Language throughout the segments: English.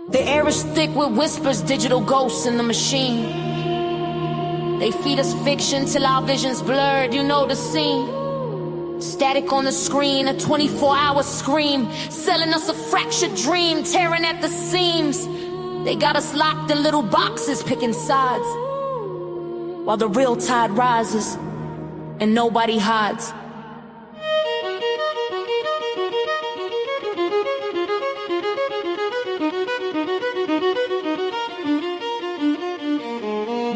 The air is thick with whispers, digital ghosts in the machine. They feed us fiction till our vision's blurred, you know the scene. Static on the screen, a 24-hour scream, selling us a fractured dream, tearing at the seams. They got us locked in little boxes, picking sides, while the real tide rises and nobody hides.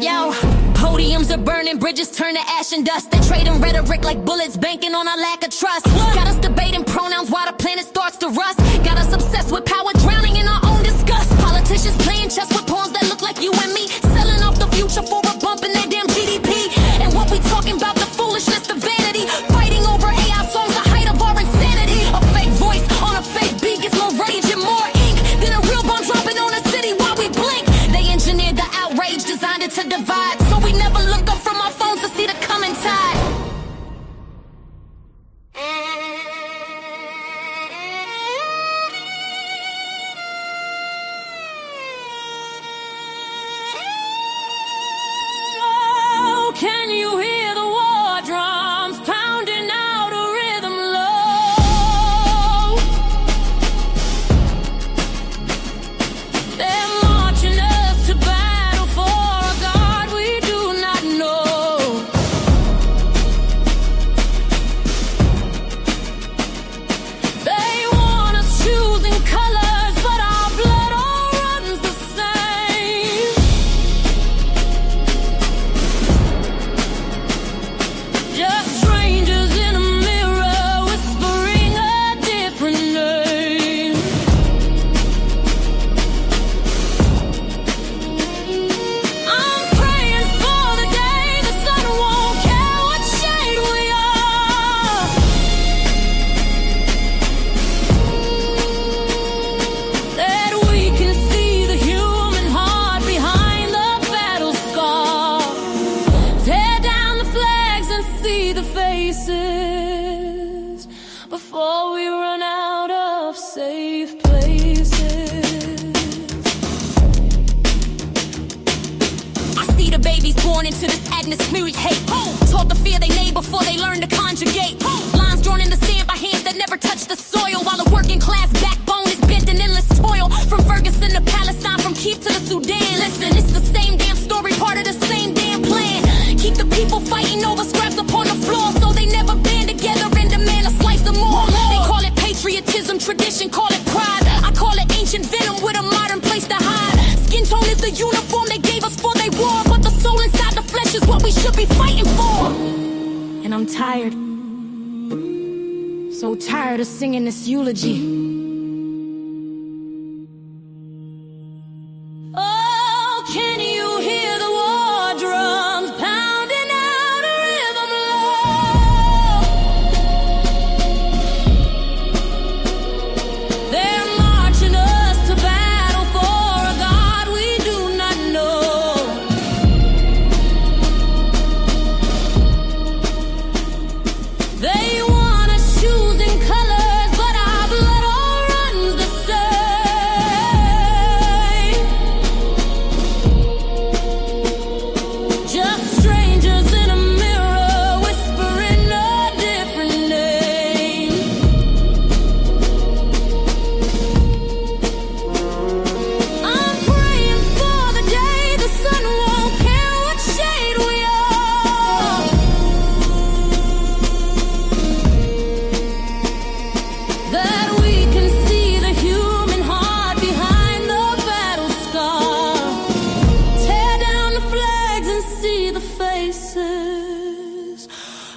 Yo, podiums are burning, bridges turn to ash and dust. They trading rhetoric like bullets, banking on our lack of trust. Got us debating pronouns while the planet starts to rust. Got us obsessed with power, drowning in our own disgust. Politicians playing chess with pawns that look like you and me, selling off the future for a bump in their damn GDP. And what we talking about, the foolishness, the vanity, fighting over AI songs, the height of our insanity. A fake voice on a fake beat gets more rage and more ink than a real bomb dropping on a city while we blink. They engineered the outrage, designed it to divide, so we never look up from our phones to see the coming tide. Oh, can you hear the war drums pounding out a rhythm low? They're marching us to battle for a God we do not know. They want us choosing colors, but our blood all runs the same. Just strangers in a mirror, whispering a different name. I'm praying for the day the sun won't care what shade we are. That we can see the human heart behind the battle scar. Tear down the flags and see the faces before we run out of safe places. I see the babies born into this atmospheric hate, taught to fear they name before they learn to conjugate. Lines drawn in the sand by hands that never touch the soil, while the working class backbone is bent in endless toil. From Ferguson to Palestine, from Kiev to the Sudan. Listen, it's the same damn story, part of the same damn plan. Keep the people fighting over scraps upon the floor, so they never band together and demand a slice of more. They call it patriotism, tradition, call it pride. I call it ancient venom with a modern place to hide. Skin tone is the uniform they gave us for they war, but the soul inside the flesh is what we should be fighting for. And I'm tired, so tired of singing this eulogy. Oh, can you hear the war drums pounding out a rhythm low? They're marching us to battle for a God we do not know. They want us choosing colors, but our blood all runs the same. Just strangers in a mirror, whispering a different name. I'm praying for the day the sun won't care what shade we are. That we can see the human heart behind the battle scar. Tear down the flags and see the faces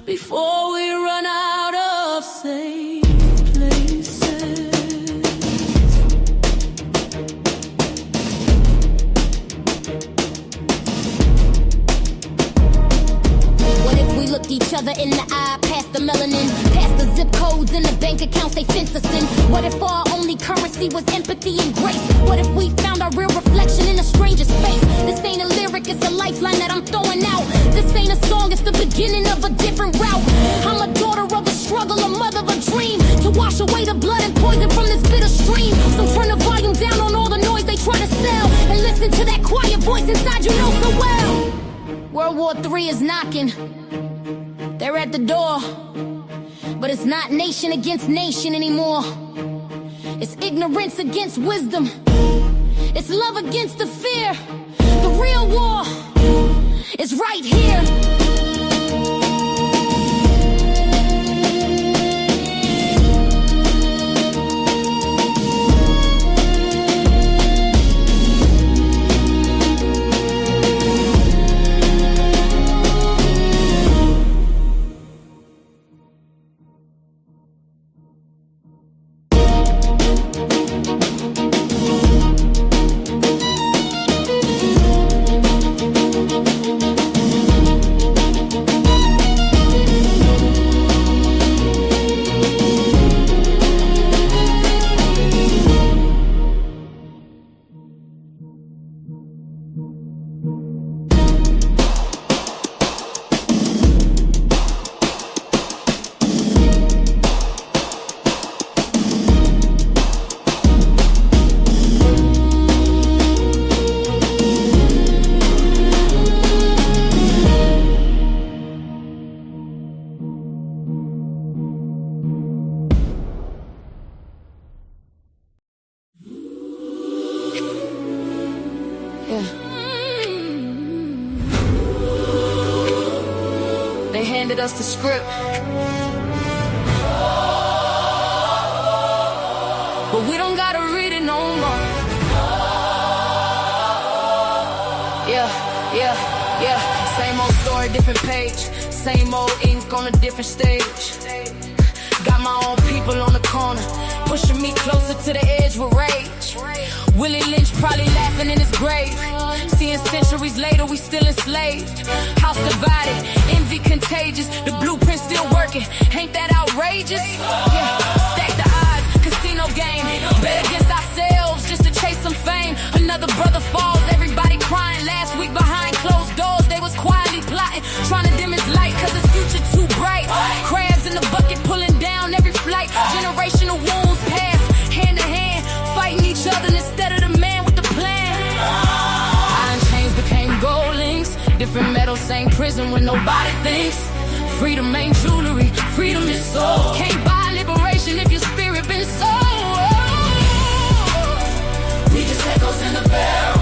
before we run out of safe places. What if we looked each other in the eye, past the melanin, past the zip codes and the bank accounts they fence us in? What if our only currency was empathy and grace? What if we found our real reflection in a stranger's face? This ain't a lyric, it's a lifeline that I'm throwing out. This ain't a song, it's the beginning of a different route. I'm a daughter of a struggle, a mother of a dream, to wash away the blood and poison from this bitter stream. So turn the volume down on all the noise they trying to sell, and listen to that quiet voice inside you know so well. World War III is knocking, they're at the door, but it's not nation against nation anymore. It's ignorance against wisdom, it's love against the fear. The real war is right here. They handed us the script, but we don't gotta read it no more. Yeah. Same old story, different page. Same old ink on a different stage. Got my own people on the corner, pushing me closer to the edge with rage. Willie Lynch probably laughing in his grave, seeing centuries later we still enslaved. House divided, envy contagious, the blueprint still working. Ain't that outrageous? Yeah, stack the odds, casino game. Bet against ourselves just to chase some fame. Another brother falls, everybody crying. Last week behind closed doors they was quietly plotting, trying to dim his light cause his future too bright. Crabs in the bucket pulling down every flight. Generational wounds pass hand to hand, fighting each other instead of the man with the plan. Iron chains became gold links, different metals, same prison when nobody thinks. Freedom ain't jewelry, freedom is soul. Can't buy liberation if your spirit been sold. We just echoes in the barrel,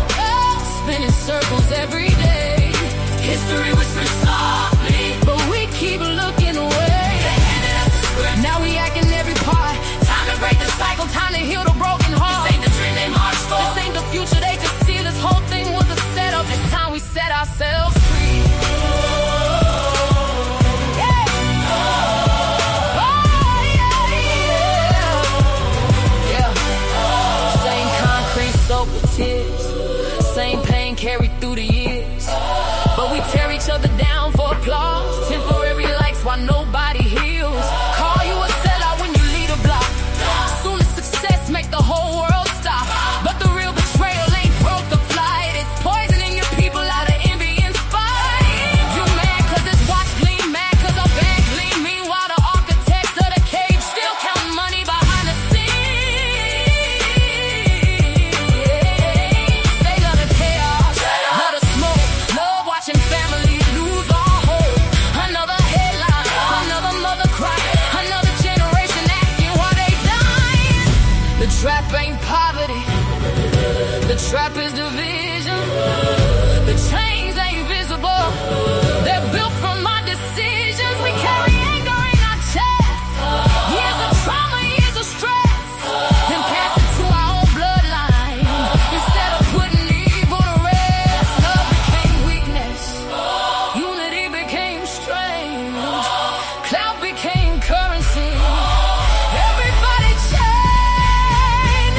spinning circles every day. History whispers softly, but we keep looking away. They handed us the script, now we acting every part. Time to break the cycle, time to heal the broken heart. This ain't the dream they marched for, this ain't the future they just see. This whole thing was a setup, it's time we set ourselves free. Same concrete soaked with tears, same pain carried through the years, but we tear each other down for applause. Temporary likes while nobody heals. Call you a sellout when you lead a block. Soon as success make the whole world stop, but the real betrayal ain't broke the flight. It's poisoning your people out of envy and spite. You mad cause this watch gleam, mad cause our bag gleam. Meanwhile the architects of the cage still counting money behind the scenes. They love the chaos, love the smoke, love watching family lose all hope. Another headline, another mother cry, another generation acting while they dying. The trap ain't poverty, the trap is division. The chains ain't visible, they're built from our decisions. We carry anger in our chest, years of trauma, years of stress, then pass it to our own bloodline. Instead of putting evil to rest, love became weakness, unity became strange, clout became currency. Everybody chained.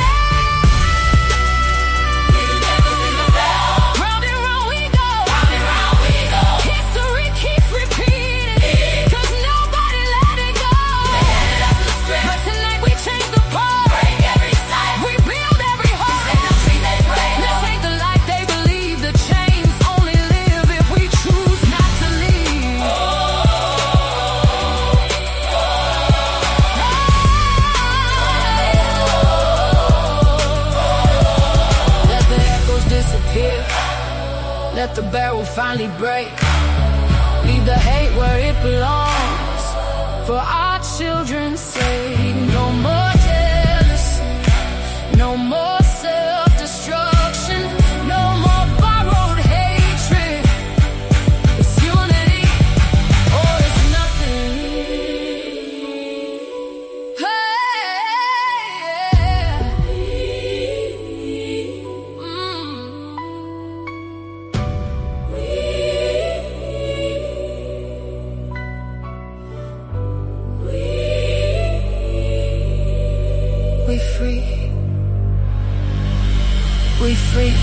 We the devils in the bell, ground let the barrel finally break. Leave the hate where it belongs, for our children's sake. No more jealousy, no more self-destruction, no more borrowed hatred. It's unity or it's nothing. We free. We free.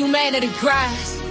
humanity cries.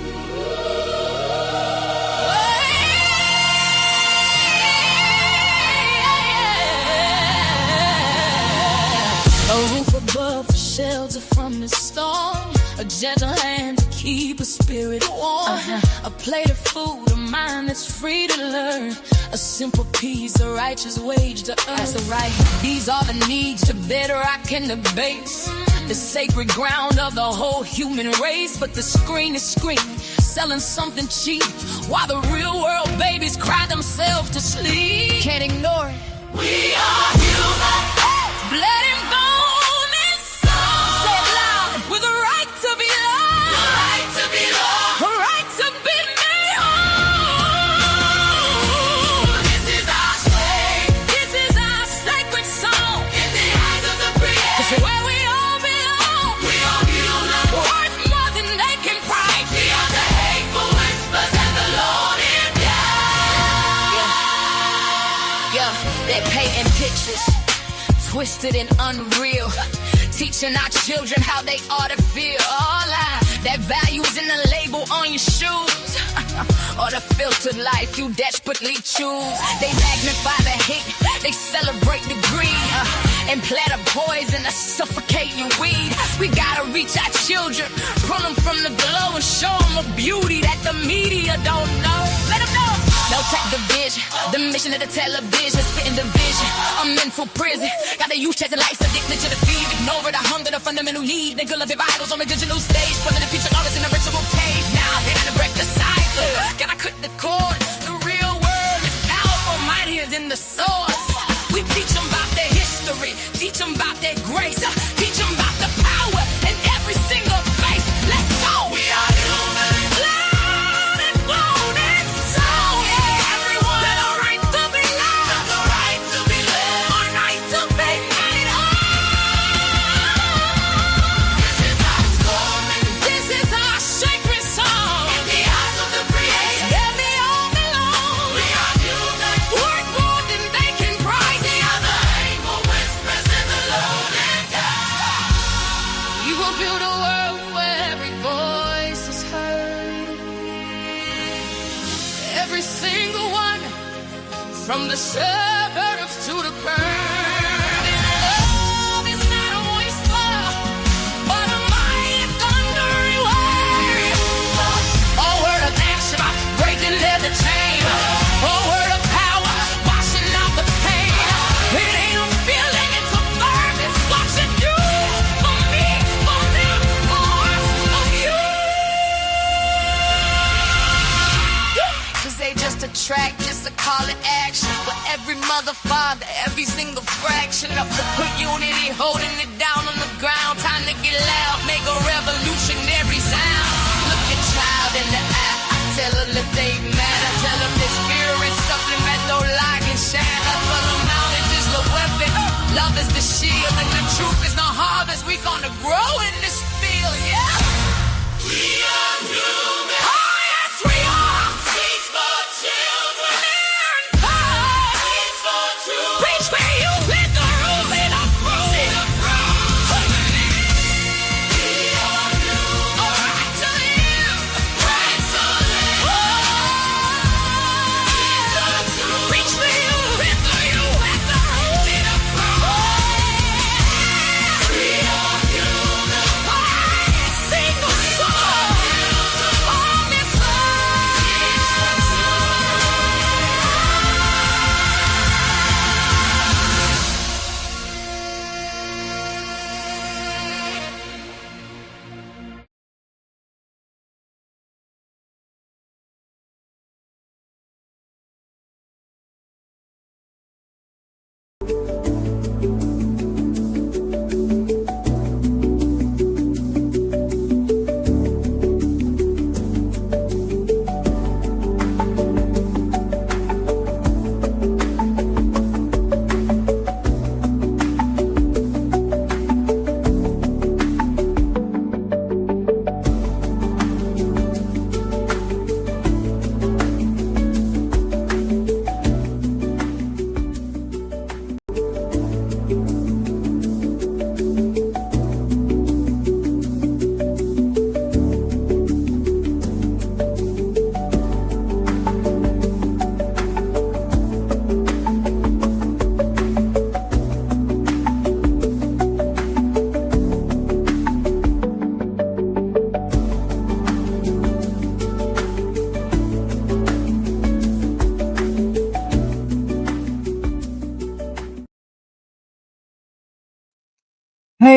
A roof above for shelter from the storm, a gentle hand to keep a spirit warm, a plate of food, a mind that's free to learn, a simple peace, a righteous wage to earn. That's right. These are the needs to bedrock and the base, the sacred ground of the whole human race. But the screen is screaming, selling something cheap, while the real world babies cry themselves to sleep. Can't ignore it. We are human, blood and bone and soul. Say it loud, with a right to be loved, the right to be loved, a right to be made whole. This is our slave, this is our sacred song, in the eyes of the creator. 'Cause where we all belong, we are human, worth more than they can price. We are the hateful whispers and the Lord in yeah, they're painting pictures, twisted and unreal, teaching our children how they ought to feel. All that value's in the label on your shoes, or the filtered life you desperately choose. They magnify the hate, they celebrate the greed, and plant a poison to suffocating weed. We gotta reach our children, pull them from the glow and show them a beauty that the media don't know. Let them know. No tech division, the mission of the television, spitting division, a mental prison. Got the youth chasing life's addicted to the feed, ignore the hunger, the fundamental need. They love their idols on the digital stage, putting the future knowledge in a ritual cage. Now they gotta break the cycle, gotta cut the cord. The real world is powerful, mightier than the source. We teach them about their history, teach them about their grace, teach them about the power in every single face. Let's go. We are human, blood and bone and soul. Yeah, everyone with a right to be loved, the right to be lived, a right to be made whole. This is our story, this is our sacred song, in the eyes of the creator. Let me all belong. We are human, worth more than they can price. We are the hateful whispers in the lonely dark. You will build a world where every voice is heard, every single one, from the suburbs to the burning. Love is not a whisper, but a mighty thundering word. A word of action, breaking leather chain. A word of power, washing out the pain. It ain't a feeling, it's a verb. It's what you do for me, for them, for us, for you. 'Cause they just a track, just a call to action for every mother, father, every single fraction of the unity, holding it down on the ground. Time to get loud, make a revolutionary sound. Look your child in the eye, I tell her that they matter. Tell them this spirit is something that don't lie and shine. I tell them knowledge is the weapon, love is the shield, and the truth is the harvest. We gonna grow in this field, yeah. We are human. Oh yes, we are. Teach for children. Near and far. Teach for truth. Reach where you let the rules in the fruit. See the fruit. We are human. A right to live. Right to live. Oh. Teach the truth. Reach where you let the rules. See the fruit. We are human.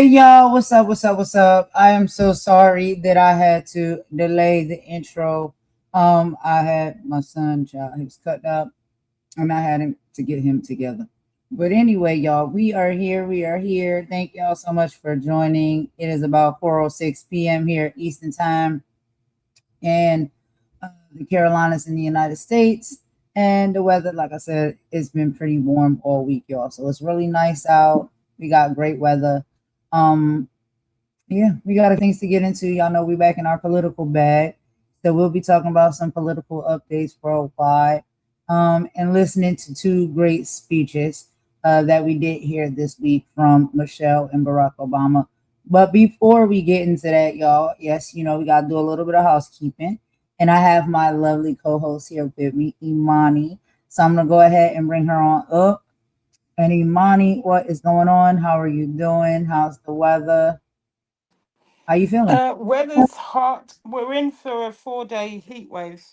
Hey y'all, what's up? What's up? What's up? I am so sorry that I had to delay the intro. I had my son, child, he was cut up, and I had to get him together. But anyway, y'all, we are here. We are here. Thank y'all so much for joining. It is about 4:06 p.m. here Eastern Time, and the Carolinas in the United States. And the weather, like I said, it's been pretty warm all week, y'all. So it's really nice out. We got great weather. Um, yeah, we got things to get into. Y'all know we back in our political bag. So we'll be talking about some political updates worldwide, and listening to two great speeches that we did here this week from Michelle and Barack Obama. But before we get into that, y'all, yes, we got to do a little bit of housekeeping. And I have my lovely co-host here with me, Imani. So I'm going to go ahead and bring her on up. And Imani, what is going on? How are you doing? How's the weather? How you feeling? Weather's hot. We're in for a 4 day heat wave.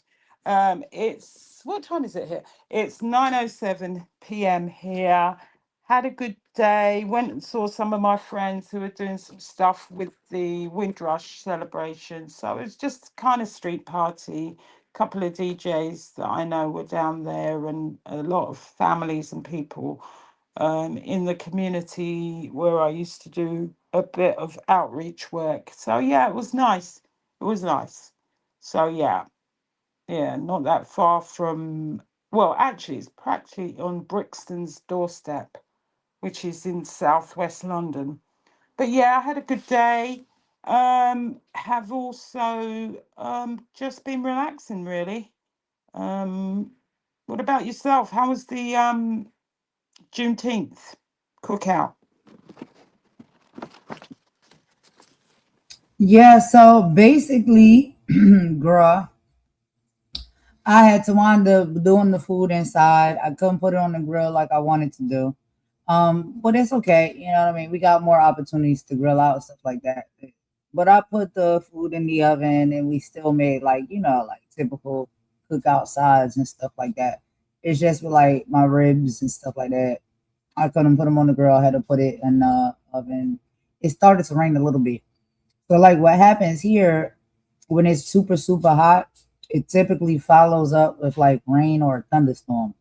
It's what time is it here? It's 9:07 p.m. here. Had a good day. Went and saw some of my friends who were doing some stuff with the Windrush celebration. So it was just kind of street party. Couple of DJs that I know were down there, and a lot of families and people in the community where I used to do a bit of outreach work. So yeah, it was nice. It was nice. So yeah, yeah, not that far from. Well, actually, it's practically on Brixton's doorstep, which is in southwest London. But yeah, I had a good day. Have also just been relaxing really. Um, what about yourself? How was the Juneteenth cookout? Yeah, so basically, girl, I had to wind up doing the food inside. I couldn't put it on the grill like I wanted to do. But it's okay, you know what I mean? We got more opportunities to grill out and stuff like that. But I put the food in the oven and we still made like, like typical cookout sides and stuff like that. It's just with like my ribs and stuff like that. I couldn't put them on the grill. I had to put it in the oven. It started to rain a little bit. So like what happens here when it's super super hot, it typically follows up with like rain or a thunderstorm.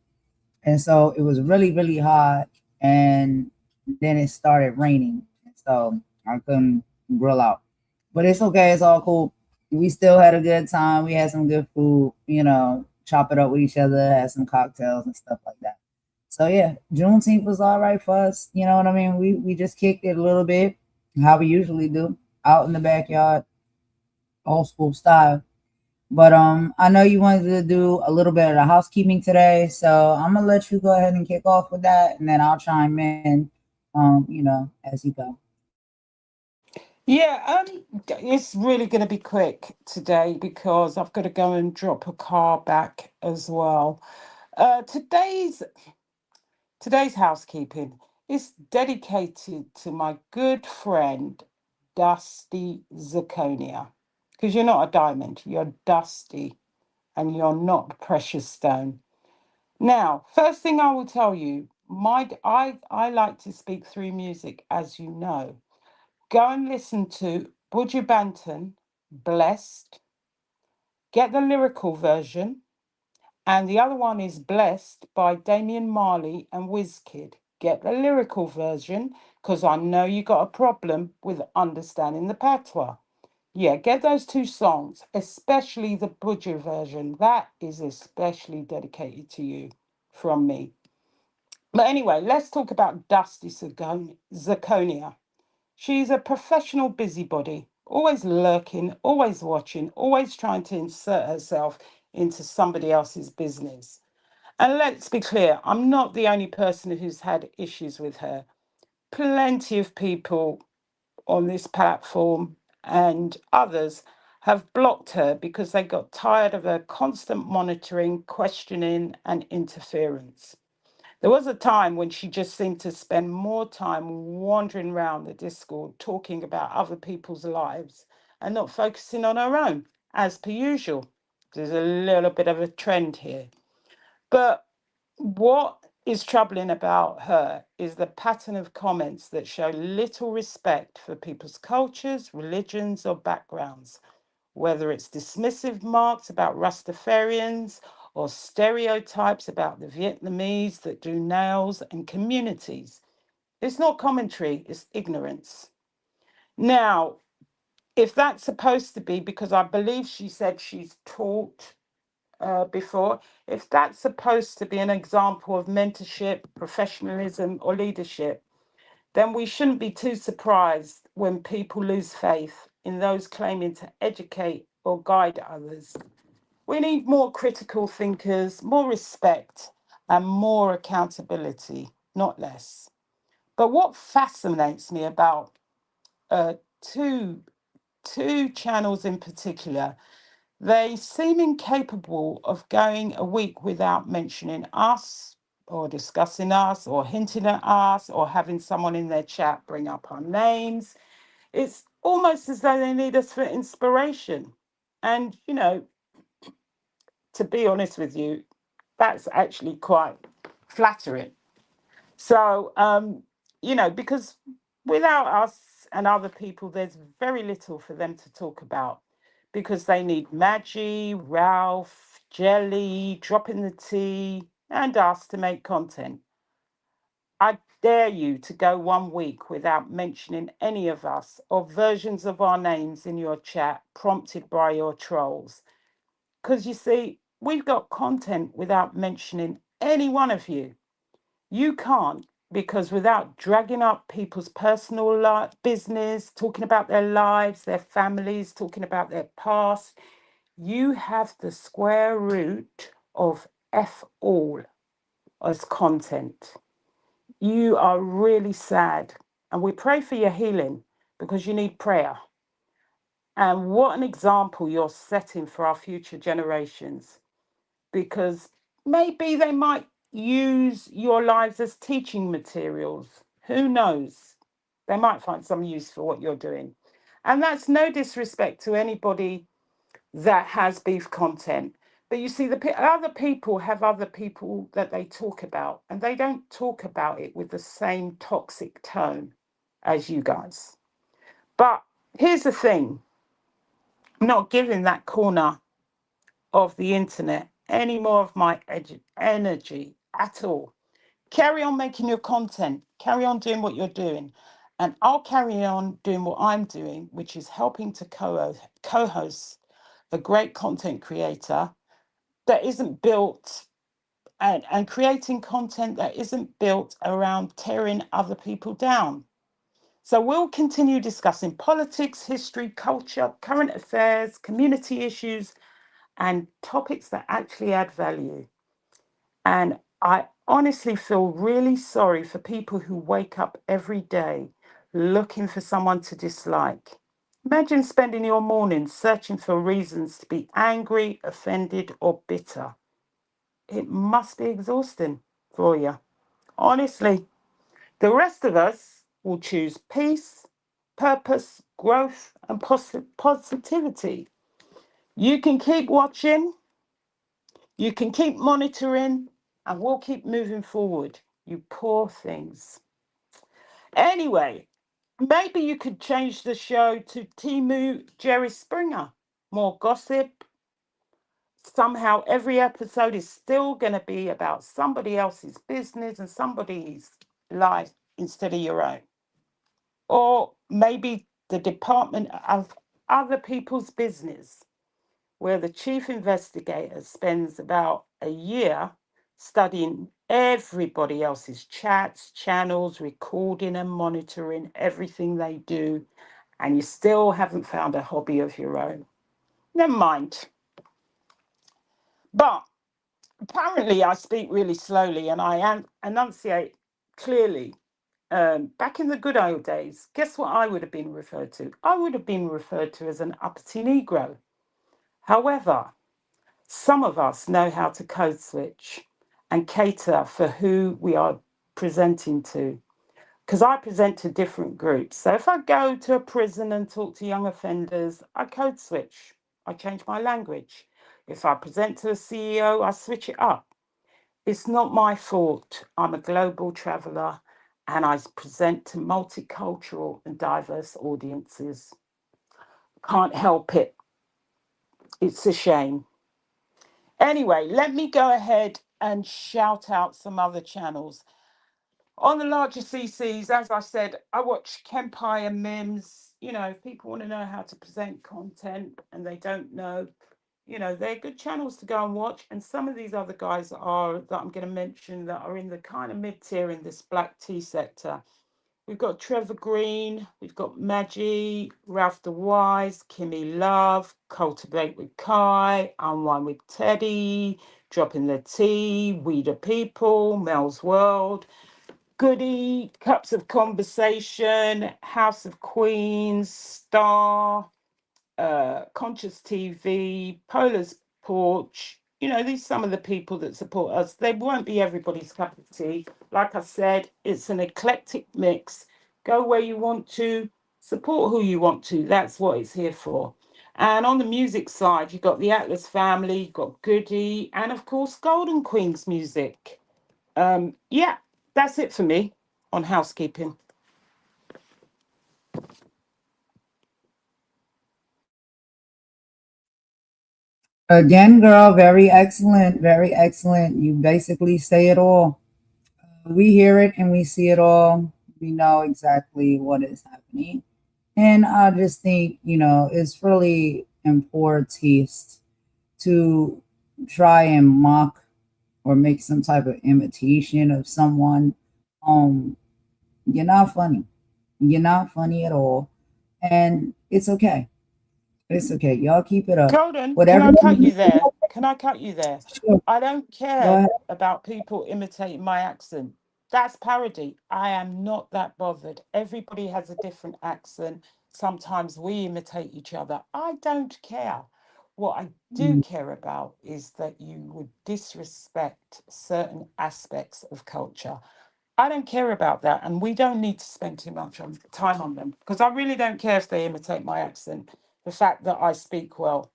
And so it was really really hot, and then it started raining. And so I couldn't grill out. But it's okay, it's all cool. We still had a good time. We had some good food, chop it up with each other, had some cocktails and stuff like that. So yeah, Juneteenth was all right for us. You know what I mean? We just kicked it a little bit, how we usually do, out in the backyard, old school style. But I know you wanted to do a little bit of the housekeeping today, so I'm gonna let you go ahead and kick off with that, and then I'll chime in, as you go. Yeah, it's really going to be quick today because I've got to go and drop a car back as well. Today's housekeeping is dedicated to my good friend Dusty Zirconia, because you're not a diamond, you're dusty, and you're not precious stone. Now, first thing I will tell you, I like to speak through music, as you know. Go and listen to Buju Banton, Blessed, get the lyrical version, and the other one is Blessed by Damian Marley and Wizkid. Get the lyrical version, because I know you got a problem with understanding the patois. Yeah, get those two songs, especially the Buju version. That is especially dedicated to you from me. But anyway, let's talk about Dusty Zirconia. She's a professional busybody, always lurking, always watching, always trying to insert herself into somebody else's business. And let's be clear, I'm not the only person who's had issues with her. Plenty of people on this platform and others have blocked her because they got tired of her constant monitoring, questioning, and interference. There was a time when she just seemed to spend more time wandering around the Discord talking about other people's lives and not focusing on her own, as per usual. There's a little bit of a trend here. But what is troubling about her is the pattern of comments that show little respect for people's cultures, religions, or backgrounds, whether it's dismissive marks about Rastafarians or stereotypes about the Vietnamese that do nails and communities. It's not commentary, it's ignorance. Now, if that's supposed to be, because I believe she said she's taught before, if that's supposed to be an example of mentorship, professionalism, or leadership, then we shouldn't be too surprised when people lose faith in those claiming to educate or guide others. We need more critical thinkers, more respect, and more accountability, not less. But what fascinates me about uh, two channels in particular, they seem incapable of going a week without mentioning us or discussing us or hinting at us or having someone in their chat bring up our names. It's almost as though they need us for inspiration. And, you know, to be honest with you, that's actually quite flattering. So, you know, because without us and other people, there's very little for them to talk about because they need Maggie, Ralph, Jelly, dropping the tea, and us to make content. I dare you to go 1 week without mentioning any of us or versions of our names in your chat prompted by your trolls. Because you see, we've got content without mentioning any one of you. You can't, because without dragging up people's personal business, talking about their lives, their families, talking about their past, you have the square root of F all as content. You are really sad. And we pray for your healing because you need prayer. And what an example you're setting for our future generations, because maybe they might use your lives as teaching materials. Who knows? They might find some use for what you're doing. And that's no disrespect to anybody that has beef content. But you see, other people have other people that they talk about, and they don't talk about it with the same toxic tone as you guys. But here's the thing, I'm not giving that corner of the internet any more of my energy at all. Carry on making your content, carry on doing what you're doing, and I'll carry on doing what I'm doing, which is helping to co-host a great content creator that isn't built and creating content that isn't built around tearing other people down. So we'll continue discussing politics, history, culture, current affairs, community issues, and topics that actually add value. And I honestly feel really sorry for people who wake up every day looking for someone to dislike. Imagine spending your morning searching for reasons to be angry, offended, or bitter. It must be exhausting for you. Honestly, the rest of us will choose peace, purpose, growth, and positivity. You can keep watching, you can keep monitoring, and we'll keep moving forward. You poor things. Anyway, maybe you could change the show to Timu Jerry Springer. More gossip. Somehow every episode is still going to be about somebody else's business and somebody's life instead of your own. Or maybe the department of other people's business, where the chief investigator spends about a year studying everybody else's chats, channels, recording and monitoring everything they do, and you still haven't found a hobby of your own. Never mind. But apparently I speak really slowly and I enunciate clearly. Back in the good old days, guess what I would have been referred to? I would have been referred to as an uppity Negro. However, some of us know how to code switch and cater for who we are presenting to. Because I present to different groups. So if I go to a prison and talk to young offenders, I code switch. I change my language. If I present to a CEO, I switch it up. It's not my fault. I'm a global traveler and I present to multicultural and diverse audiences. Can't help it. It's a shame. Anyway, let me go ahead and shout out some other channels. On the larger CCs, as I said, I watch Kempai and Mims. You know, if people want to know how to present content and they don't know, you know, they're good channels to go and watch. And some of these other guys are that I'm going to mention that are in the kind of mid tier in this black tea sector. We've got Trevor Green, we've got Maggie, Ralph the Wise, Kimmy Love, Cultivate with Kai, Unwind with Teddy, Dropping the Tea, We the People, Mel's World, Goody, Cups of Conversation, House of Queens, Star, Conscious TV, Polar's Porch. You know, these are some of the people that support us. They won't be everybody's cup of tea. Like I said, it's an eclectic mix. Go where you want to, support who you want to. That's what it's here for. And on the music side, you've got the Atlas family, you've got Goody, and of course, Golden Queen's music. Yeah, that's it for me on housekeeping. Again, girl, very excellent, very excellent. You basically say it all. We hear it and we see it all. We know exactly what is happening. And I just think, it's really in poor taste to try and mock or make some type of imitation of someone. Um, you're not funny. You're not funny at all. And it's okay. It's okay. Y'all keep it up. Golden, can Whatever I cut you you there? Can I cut you there? sure, I don't go care ahead. about people imitating my accent. That's parody. I am not that bothered. Everybody has a different accent. Sometimes we imitate each other. I don't care. What I do Mm, care about is that you would disrespect certain aspects of culture. I don't care about that, and we don't need to spend too much time on them because I really don't care if they imitate my accent. The fact that I speak well,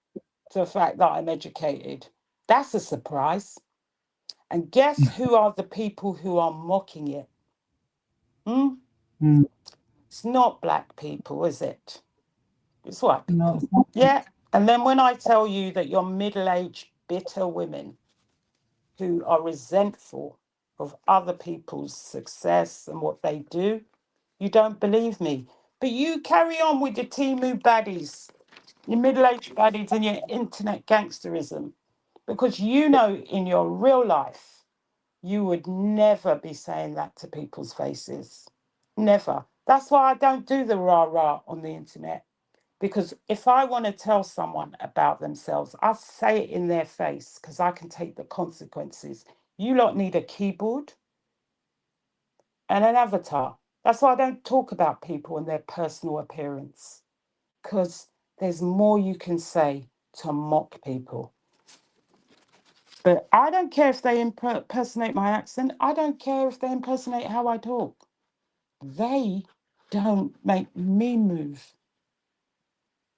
to the fact that I'm educated, that's a surprise. And guess who are the people who are mocking it? Hmm? mm. It's not black people, is it? It's white No, people. Yeah. And then when I tell you that you're middle-aged, bitter women who are resentful of other people's success and what they do, you don't believe me. But you carry on with your Timu baddies, your middle-aged baddies and your internet gangsterism, because you know in your real life, you would never be saying that to people's faces. Never. That's why I don't do the rah-rah on the internet. Because if I want to tell someone about themselves, I say it in their face because I can take the consequences. You lot need a keyboard and an avatar. That's why I don't talk about people and their personal appearance, because there's more you can say to mock people. But I don't care if they impersonate my accent. I don't care if they impersonate how I talk. They don't make me move.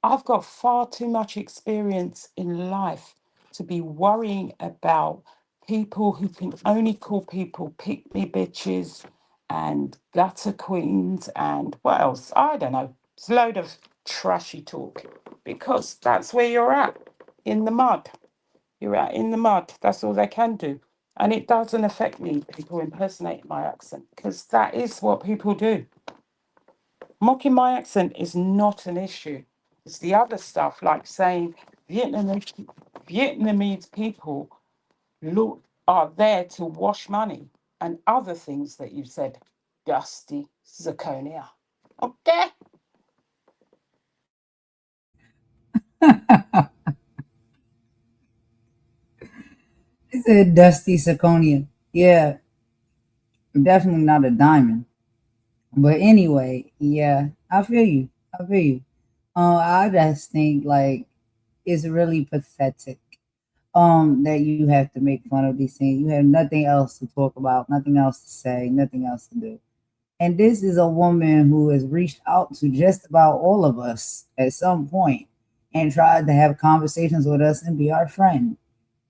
I've got far too much experience in life to be worrying about people who can only call people pick me bitches and gutter queens and what else? I don't know. It's a load of trashy talk because that's where you're at in the mud. You're out in the mud. That's all they can do. And it doesn't affect me, people impersonate my accent, because that is what people do. Mocking my accent is not an issue. It's the other stuff, like saying Vietnamese people are there to wash money and other things that you've said, Dusty Zirconia. Okay? He said Dusty Saconia. Yeah, definitely not a diamond. But anyway, yeah, I feel you. I feel you. I just think like it's really pathetic. That you have to make fun of these things. You have nothing else to talk about, nothing else to say, nothing else to do. And this is a woman who has reached out to just about all of us at some point and tried to have conversations with us and be our friend.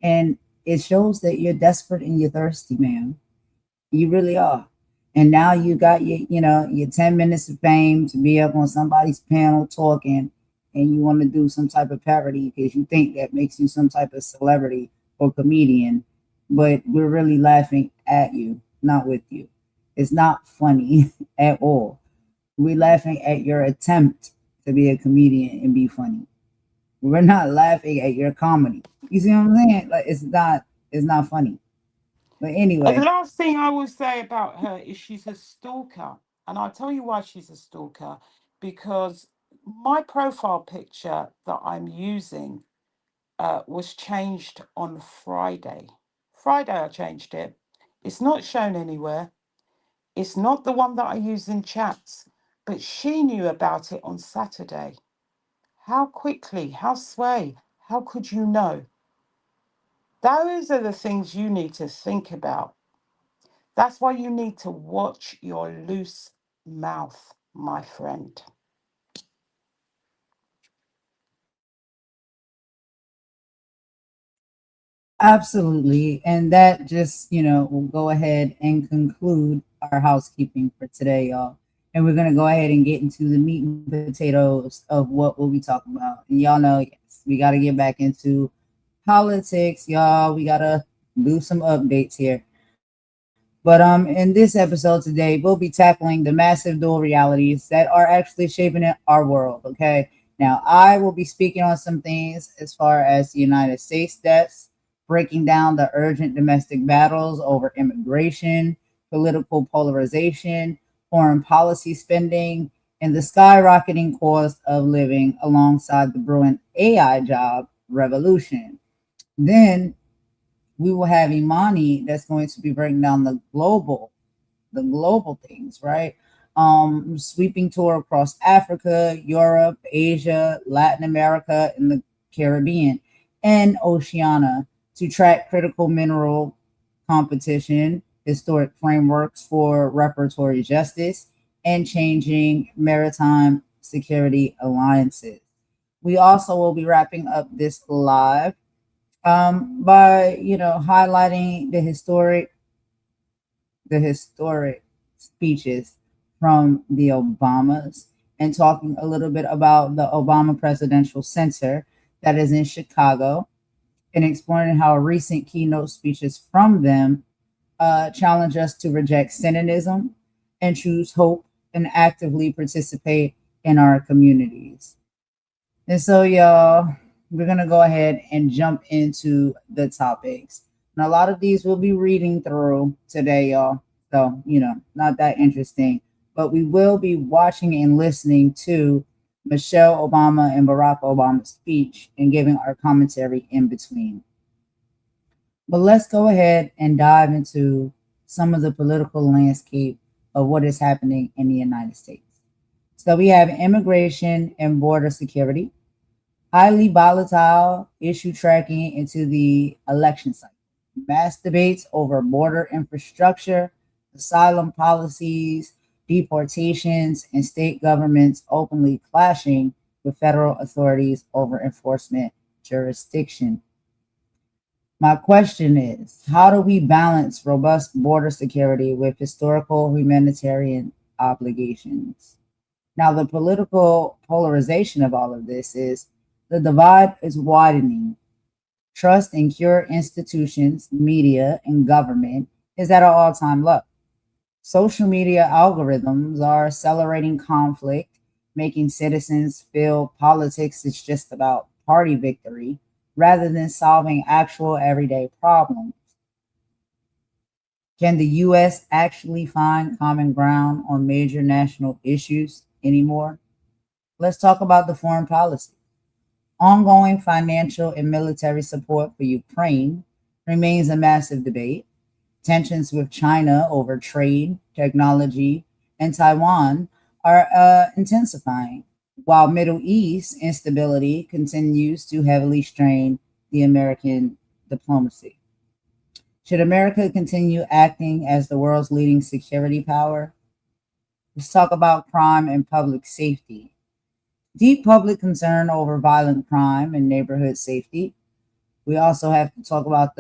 And it shows that you're desperate and you're thirsty, man. You really are. And now you got your 10 minutes of fame to be up on somebody's panel talking, and you want to do some type of parody because you think that makes you some type of celebrity or comedian. But we're really laughing at you, not with you. It's not funny at all. We're laughing at your attempt to be a comedian and be funny. We're not laughing at your comedy. You see what I'm saying? Like it's not funny. But And the anyway, last thing I will say about her is she's a stalker. And I'll tell you why she's a stalker. Because my profile picture that I'm using was changed on Friday. Friday, I changed it. It's not shown anywhere. It's not the one that I use in chats, but she knew about it on Saturday. How quickly, how sway, how could you know? Those are the things you need to think about. That's why you need to watch your loose mouth, my friend. absolutely. And that just, will go ahead and conclude our housekeeping for today, y'all. And we're going to go ahead and get into the meat and potatoes of what we'll be talking about. And y'all know, yes, we got to get back into politics, y'all. We got to do some updates here. But in this episode today, we'll be tackling the massive dual realities that are actually shaping our world. Okay. Now, I will be speaking on some things as far as the United States deaths, breaking down the urgent domestic battles over immigration, political polarization, foreign policy spending, and the skyrocketing cost of living alongside the brewing AI job revolution. Then we will have Imani that's going to be breaking down the global things, right? Sweeping tour across Africa, Europe, Asia, Latin America, and the Caribbean, and Oceania to track critical mineral competition, historic frameworks for reparatory justice, and changing maritime security alliances. We also will be wrapping up this live by highlighting the historic speeches from the Obamas and talking a little bit about the Obama Presidential Center that is in Chicago and exploring how recent keynote speeches from them challenge us to reject cynicism and choose hope and actively participate in our communities. And so, y'all, we're going to go ahead and jump into the topics. And a lot of these we'll be reading through today, y'all. So, not that interesting. But we will be watching and listening to Michelle Obama and Barack Obama's speech and giving our commentary in between. But let's go ahead and dive into some of the political landscape of what is happening in the United States. So we have immigration and border security, highly volatile issue tracking into the election cycle, mass debates over border infrastructure, asylum policies, deportations, and state governments openly clashing with federal authorities over enforcement jurisdiction. My question is, how do we balance robust border security with historical humanitarian obligations? Now, the political polarization of all of this is the divide is widening. Trust in secure institutions, media, and government is at an all time low. Social media algorithms are accelerating conflict, making citizens feel politics is just about party victory rather than solving actual everyday problems. Can the US actually find common ground on major national issues anymore? Let's talk about the foreign policy. Ongoing financial and military support for Ukraine remains a massive debate. Tensions with China over trade, technology, and Taiwan are intensifying, while Middle East instability continues to heavily strain the American diplomacy. Should America continue acting as the world's leading security power? Let's talk about crime and public safety. Deep public concern over violent crime and neighborhood safety. We also have to talk about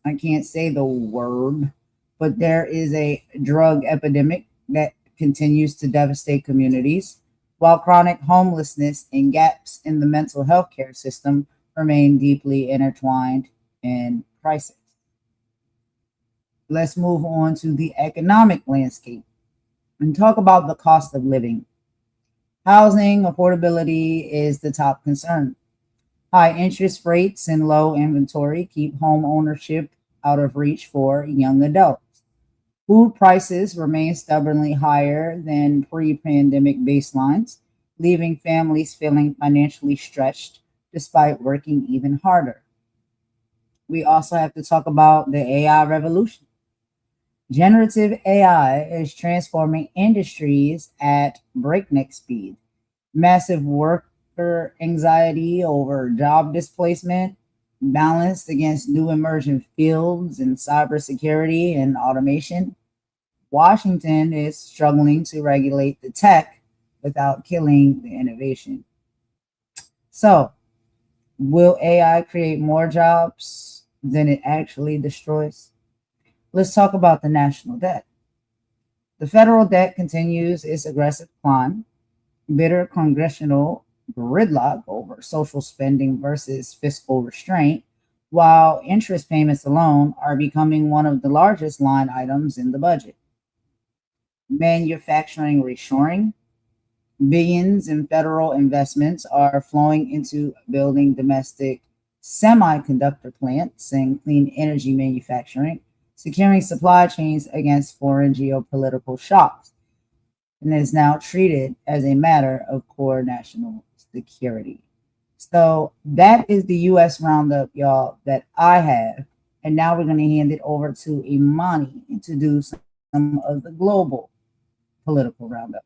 I can't say the word, but there is a drug epidemic that continues to devastate communities, while chronic homelessness and gaps in the mental health care system remain deeply intertwined in crisis. Let's move on to the economic landscape and talk about the cost of living. Housing affordability is the top concern. High interest rates and low inventory keep home ownership out of reach for young adults. Food prices remain stubbornly higher than pre pandemic baselines, leaving families feeling financially stretched despite working even harder. We also have to talk about the AI revolution. Generative AI is transforming industries at breakneck speed. Massive worker anxiety over job displacement, balanced against new emerging fields in cybersecurity and automation. Washington is struggling to regulate the tech without killing the innovation. So, will AI create more jobs than it actually destroys? Let's talk about the national debt. The federal debt continues its aggressive climb. Bitter congressional gridlock over social spending versus fiscal restraint, while interest payments alone are becoming one of the largest line items in the budget. Manufacturing reshoring, billions in federal investments are flowing into building domestic semiconductor plants and clean energy manufacturing, securing supply chains against foreign geopolitical shocks, and is now treated as a matter of core national security. So that is the US roundup, y'all, that I have. And now we're going to hand it over to Imani to do some of the global political roundup.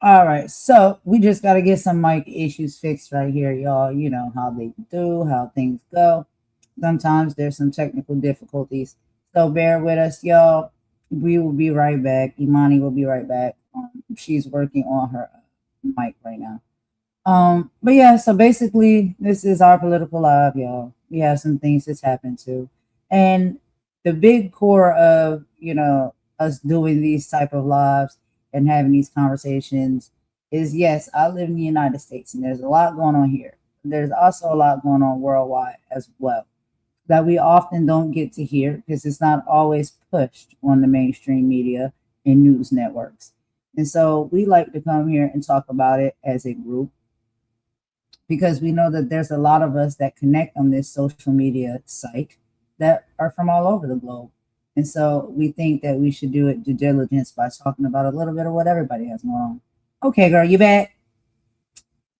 All right, so we just got to get some mic issues fixed right here, y'all. You know how they do, how things go. Sometimes there's some technical difficulties, so bear with us, y'all. We will be right back. Imani will be right back. She's working on her mic right now. But yeah, so basically, this is our political live, y'all. We have some things that's happened too, and the big core of us doing these type of lives and having these conversations is yes, I live in the United States, and there's a lot going on here. There's also a lot going on worldwide as well that we often don't get to hear because it's not always pushed on the mainstream media and news networks. And so we like to come here and talk about it as a group because we know that there's a lot of us that connect on this social media site that are from all over the globe. And so we think that we should do it due diligence by talking about a little bit of what everybody has going on. Okay, girl, you back?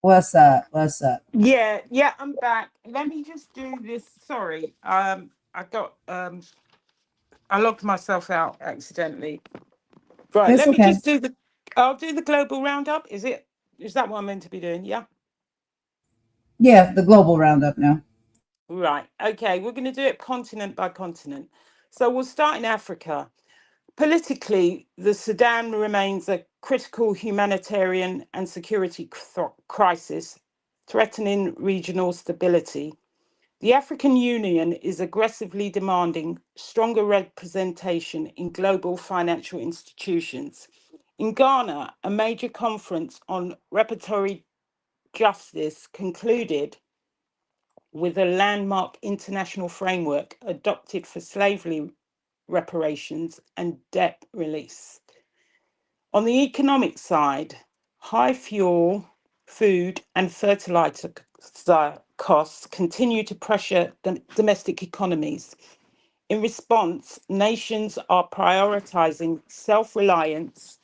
What's up? What's up? Yeah, I'm back. Let me just do this. Sorry, I logged myself out accidentally. Right, It's let me okay. just do the. I'll do the global roundup. Is it? Is that what I'm meant to be doing? Yeah. Yeah, the global roundup now. Right. Okay, we're going to do it continent by continent. So we'll start in Africa. Politically, the Sudan remains a critical humanitarian and security crisis, threatening regional stability. The African Union is aggressively demanding stronger representation in global financial institutions. In Ghana, a major conference on reparatory justice concluded with a landmark international framework adopted for slavery reparations and debt release. On the economic side, high fuel, food, and fertilizer costs continue to pressure the domestic economies. In response, nations are prioritizing self reliance,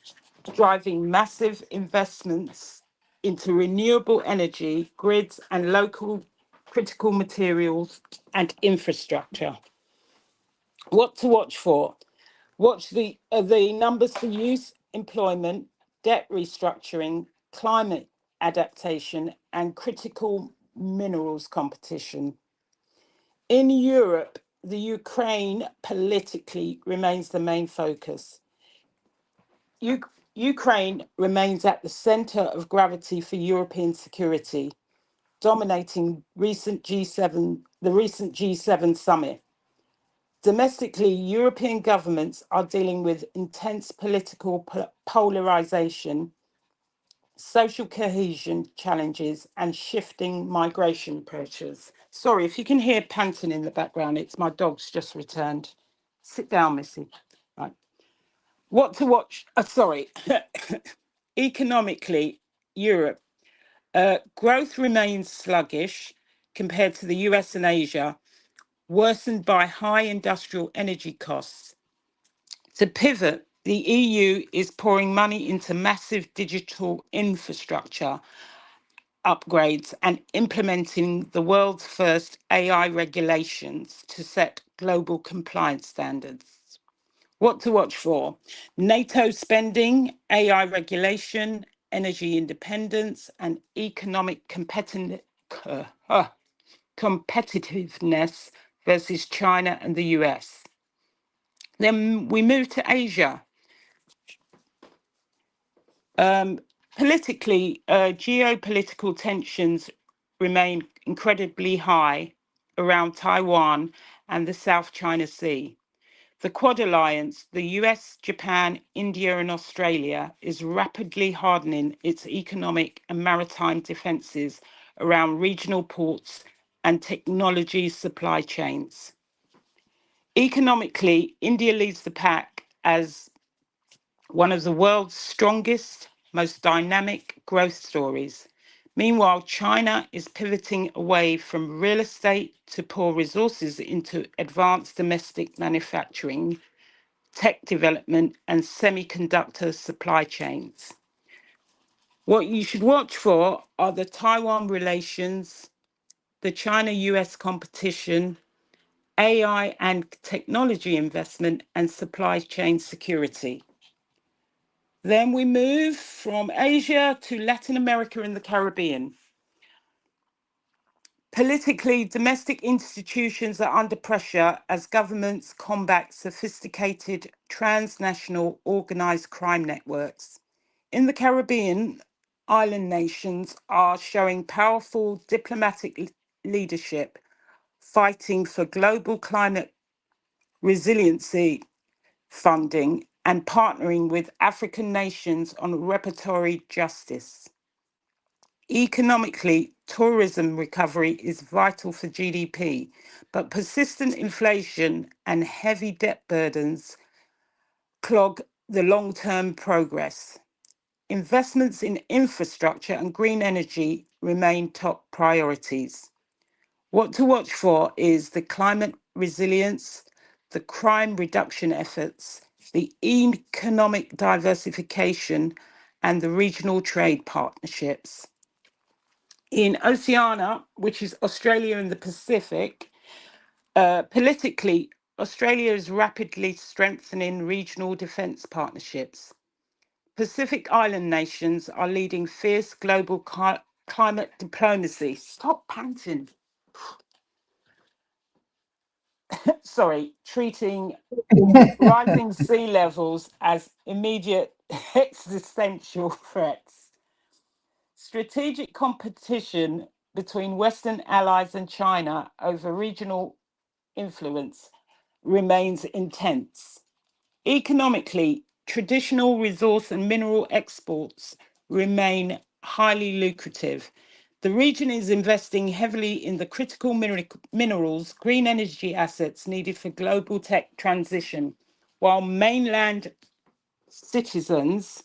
driving massive investments into renewable energy, grids, and local critical materials and infrastructure. What to watch for? Watch the numbers for youth employment, debt restructuring, climate adaptation, and critical minerals competition. In Europe, the Ukraine politically remains the main focus. Ukraine remains at the center of gravity for European security, dominating the recent G7 summit. Domestically, European governments are dealing with intense political polarization, social cohesion challenges, and shifting migration pressures. Sorry, if you can hear panting in the background, it's my dog's just returned. Sit down, Missy. Right. What to watch? Sorry. Economically, Europe. Growth remains sluggish compared to the US and Asia, worsened by high industrial energy costs. To pivot, the EU is pouring money into massive digital infrastructure upgrades and implementing the world's first AI regulations to set global compliance standards. What to watch for? NATO spending, AI regulation, energy independence, and economic competitiveness versus China and the US. Then we move to Asia. Politically, geopolitical tensions remain incredibly high around Taiwan and the South China Sea. The Quad Alliance, the US, Japan, India, and Australia, is rapidly hardening its economic and maritime defenses around regional ports and technology supply chains. Economically, India leads the pack as one of the world's strongest, most dynamic growth stories. Meanwhile, China is pivoting away from real estate to pour resources into advanced domestic manufacturing, tech development, and semiconductor supply chains. What you should watch for are the Taiwan relations, the China US competition, AI and technology investment, and supply chain security. Then we move from Asia to Latin America and the Caribbean. Politically, domestic institutions are under pressure as governments combat sophisticated transnational organized crime networks. In the Caribbean, island nations are showing powerful diplomatic leadership, fighting for global climate resiliency funding and partnering with African nations on reparatory justice. Economically, tourism recovery is vital for GDP, but persistent inflation and heavy debt burdens clog the long term progress. Investments in infrastructure and green energy remain top priorities. What to watch for is the climate resilience, the crime reduction efforts, the economic diversification, and the regional trade partnerships. In Oceania, which is Australia and the Pacific, politically, Australia is rapidly strengthening regional defence partnerships. Pacific Island nations are leading fierce global climate diplomacy. Stop panting. Sorry, treating rising sea levels as immediate existential threats. Strategic competition between Western allies and China over regional influence remains intense. Economically, traditional resource and mineral exports remain highly lucrative. The region is investing heavily in the critical minerals, green energy assets needed for global tech transition, while mainland citizens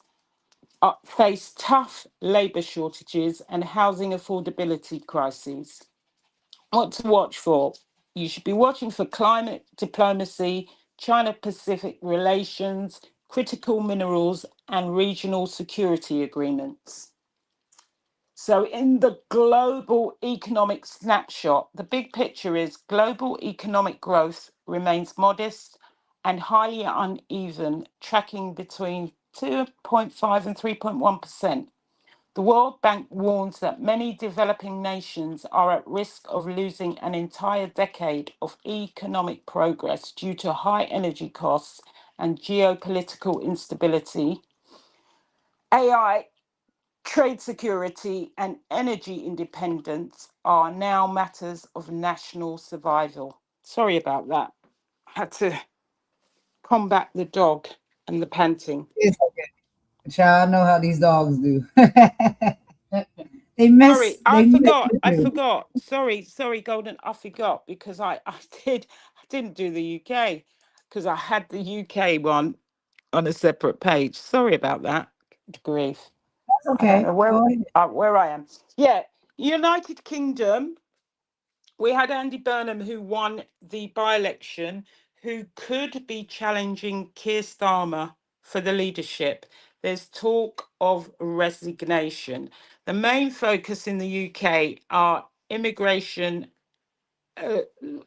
face tough labor shortages and housing affordability crises. What to watch for? You should be watching for climate diplomacy, China Pacific relations, critical minerals, and regional security agreements. So, in the global economic snapshot, the big picture is global economic growth remains modest and highly uneven, tracking between 2.5 and 3.1%. The World Bank warns that many developing nations are at risk of losing an entire decade of economic progress due to high energy costs and geopolitical instability. AI, trade security, and energy independence are now matters of national survival. Sorry about that. Had to combat the dog and the panting. It's okay. Child, I know how these dogs do. They mess. Sorry, They I mess forgot. with I you. forgot. Sorry, Golden. I forgot because I didn't do the UK because I had the UK one on a separate page. Sorry about that. Good grief. That's I don't okay. know Go ahead. where I am. Yeah, United Kingdom. We had Andy Burnham who won the by-election, who could be challenging Keir Starmer for the leadership. There's talk of resignation. The main focus in the UK are immigration.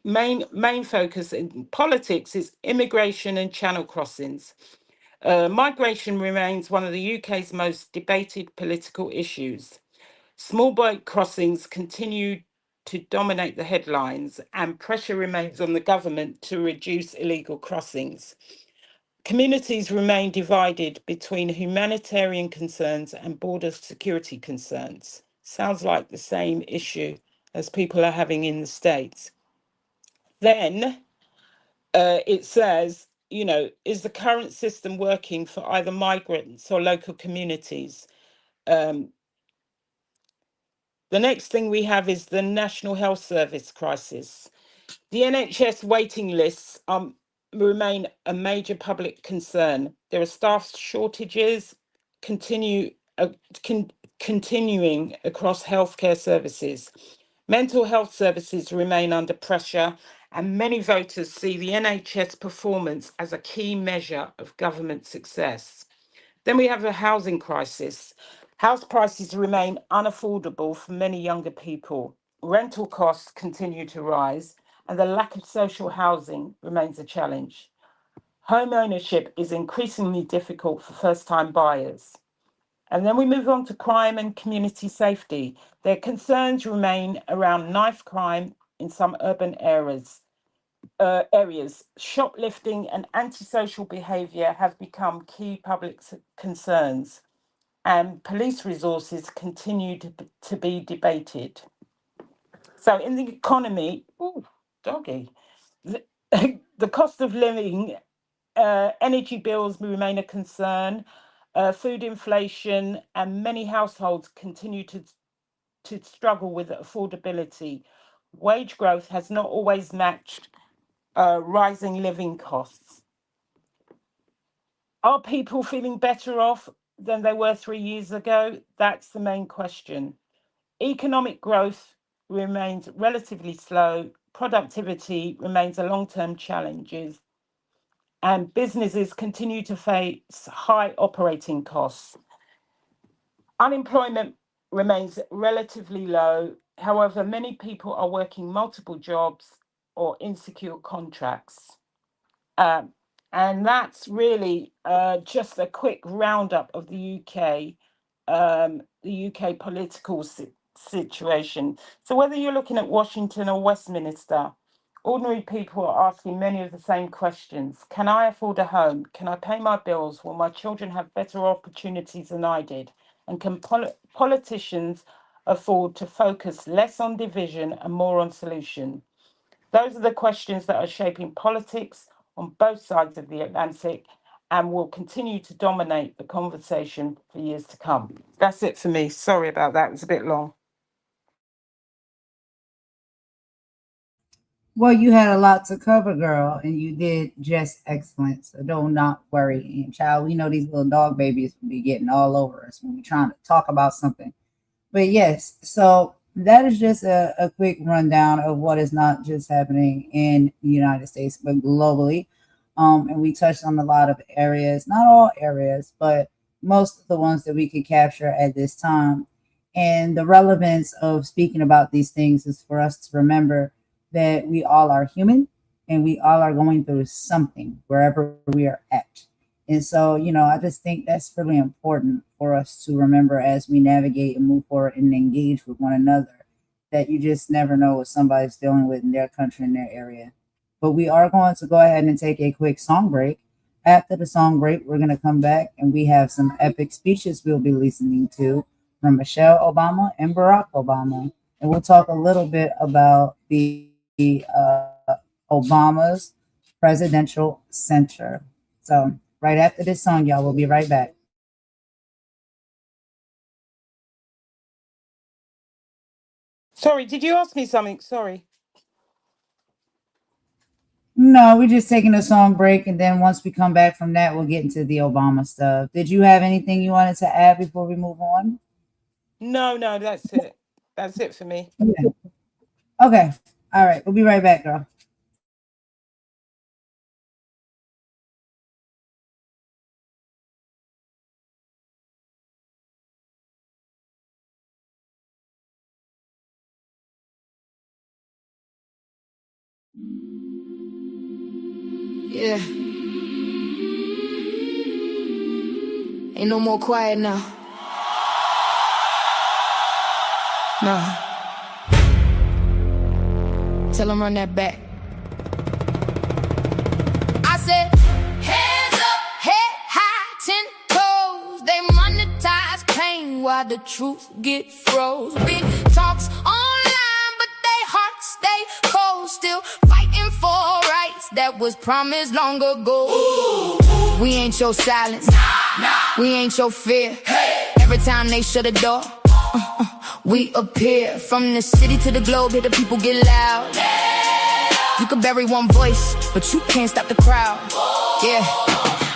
Main focus in politics is immigration and channel crossings. Migration remains one of the UK's most debated political issues. Small boat crossings continue to dominate the headlines, and pressure remains on the government to reduce illegal crossings. Communities remain divided between humanitarian concerns and border security concerns. Sounds like the same issue as people are having in the States. Then it says, is the current system working for either migrants or local communities? Um, The next thing we have is the National Health Service crisis. The NHS waiting lists remain a major public concern. There are staff shortages continue continuing across healthcare services. Mental health services remain under pressure, and many voters see the NHS performance as a key measure of government success. Then we have a housing crisis. House prices remain unaffordable for many younger people. Rental costs continue to rise, and the lack of social housing remains a challenge. Home ownership is increasingly difficult for first time buyers. And then we move on to crime and community safety. Their concerns remain around knife crime in some urban areas. Shoplifting and antisocial behaviour have become key public concerns, and police resources continue to be debated. So, in the economy, ooh, doggy, the, the cost of living, energy bills remain a concern, food inflation, and many households continue to struggle with affordability. Wage growth has not always matched rising living costs. Are people feeling better off than they were 3 years ago? That's the main question. Economic growth remains relatively slow, productivity remains a long-term challenge, and businesses continue to face high operating costs. Unemployment remains relatively low. However, many people are working multiple jobs or insecure contracts. Um, and that's really just a quick roundup of the UK political situation. So whether you're looking at Washington or Westminster, ordinary people are asking many of the same questions. Can I afford a home? Can I pay my bills? Will my children have better opportunities than I did? And can politicians afford to focus less on division and more on solution? Those are the questions that are shaping politics on both sides of the Atlantic and will continue to dominate the conversation for years to come. That's it for me. Sorry about that. It was a bit long. Well, you had a lot to cover, girl, and you did just excellent. So don't not worry. And child, we know these little dog babies will be getting all over us when we're trying to talk about something. But yes, so that is just a quick rundown of what is not just happening in the United States, but globally. And we touched on a lot of areas, not all areas, but most of the ones that we could capture at this time. And the relevance of speaking about these things is for us to remember that we all are human and we all are going through something wherever we are at. And so, I just think that's really important for us to remember as we navigate and move forward and engage with one another, that you just never know what somebody's dealing with in their country, in their area. But we are going to go ahead and take a quick song break. After the song break, we're going to come back and we have some epic speeches we'll be listening to from Michelle Obama and Barack Obama. And we'll talk a little bit about the Obama's presidential center. So, right after this song, y'all, we'll be right back. Sorry, did you ask me something? Sorry. No, we're just taking a song break, and then once we come back from that, we'll get into the Obama stuff. Did you have anything you wanted to add before we move on? No, that's it. That's it for me. Okay. All right. We'll be right back, girl. Yeah. Ain't no more quiet now. Nah. Tell them run that back. I said, hands up, head high, 10 toes. They monetize pain while the truth get froze. Big talks online, but they hearts stay cold. Still fighting for rights that was promised long ago. Ooh. We ain't your silence, nah. We ain't your fear. Hey. Every time they shut a door, we appear. From the city to the globe, here the people get loud. You can bury one voice, but you can't stop the crowd. Yeah.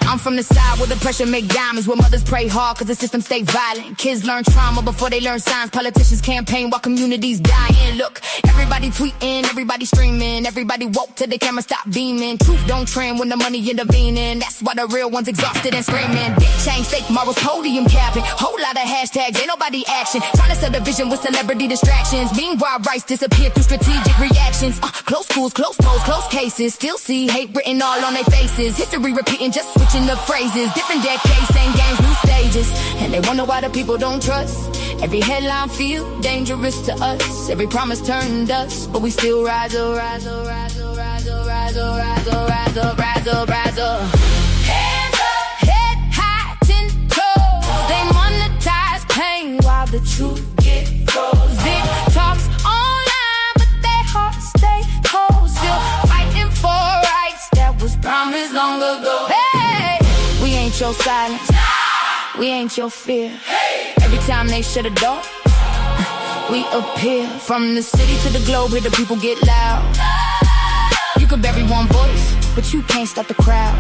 I'm from the side where the pressure make diamonds, where mothers pray hard cause the system stay violent. Kids learn trauma before they learn signs. Politicians campaign while communities dying. Look, everybody tweeting, everybody streaming, everybody woke till the camera stop beaming. Truth don't trend when the money intervening. That's why the real ones exhausted and screaming. Big change, fake morals, podium capping. Whole lot of hashtags, ain't nobody action. Trying to sell the vision with celebrity distractions. Meanwhile, rights disappear through strategic reactions. Close schools, close polls, close cases. Still see hate written all on their faces. History repeating, just switching the phrases. Different decades, same games, new stages. And they wonder why the people don't trust. Every headline feel dangerous to us. Every promise turned dust, but we still rise up, rise up, rise up, rise up, rise up, rise up, rise up, rise up, rise up. Hands up, head high, 10 toes. They monetize pain while the truth get froze. Big talks online, but their hearts stay cold. Still fighting for rights that was promised long ago. Hey, we ain't your silence, we ain't your fear. Every time they shut a door, we appear. From the city to the globe, here the people get loud. You could bury one voice, but you can't stop the crowd.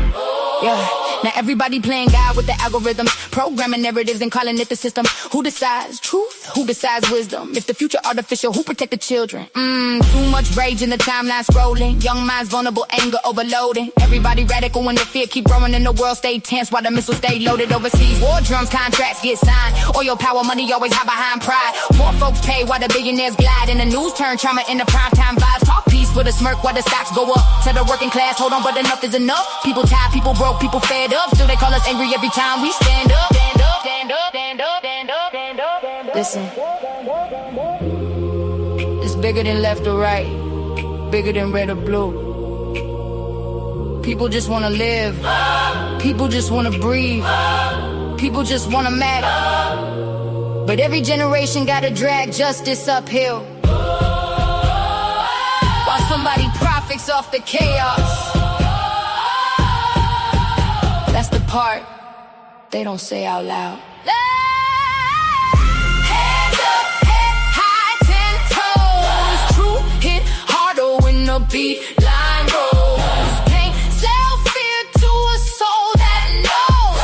Yeah. Now everybody playing God with the algorithms, programming narratives and calling it the system. Who decides truth? Who decides wisdom? If the future artificial, who protect the children? Too much rage in the timeline scrolling. Young minds vulnerable, anger overloading. Everybody radical when the fear keep growing and the world stay tense while the missiles stay loaded overseas. War drums, contracts get signed. Oil power, money always hide behind pride. More folks pay while the billionaires glide. And the news turn trauma into primetime vibes. Talk peace with a smirk while the stocks go up. To the working class, hold on, but enough is enough. People tired, people broke, people fed up. Still they call us angry every time we stand up. Stand up, stand up, stand up, stand up, stand up, stand up. Listen, it's bigger than left or right, bigger than red or blue. People just wanna live, people just wanna breathe, people just wanna matter. But every generation gotta drag justice uphill, while somebody profits off the chaos. That's the part they don't say out loud. Hands up, head high, 10 toes. Truth hit harder when the beat line rolls. Can't sell fear to a soul that knows.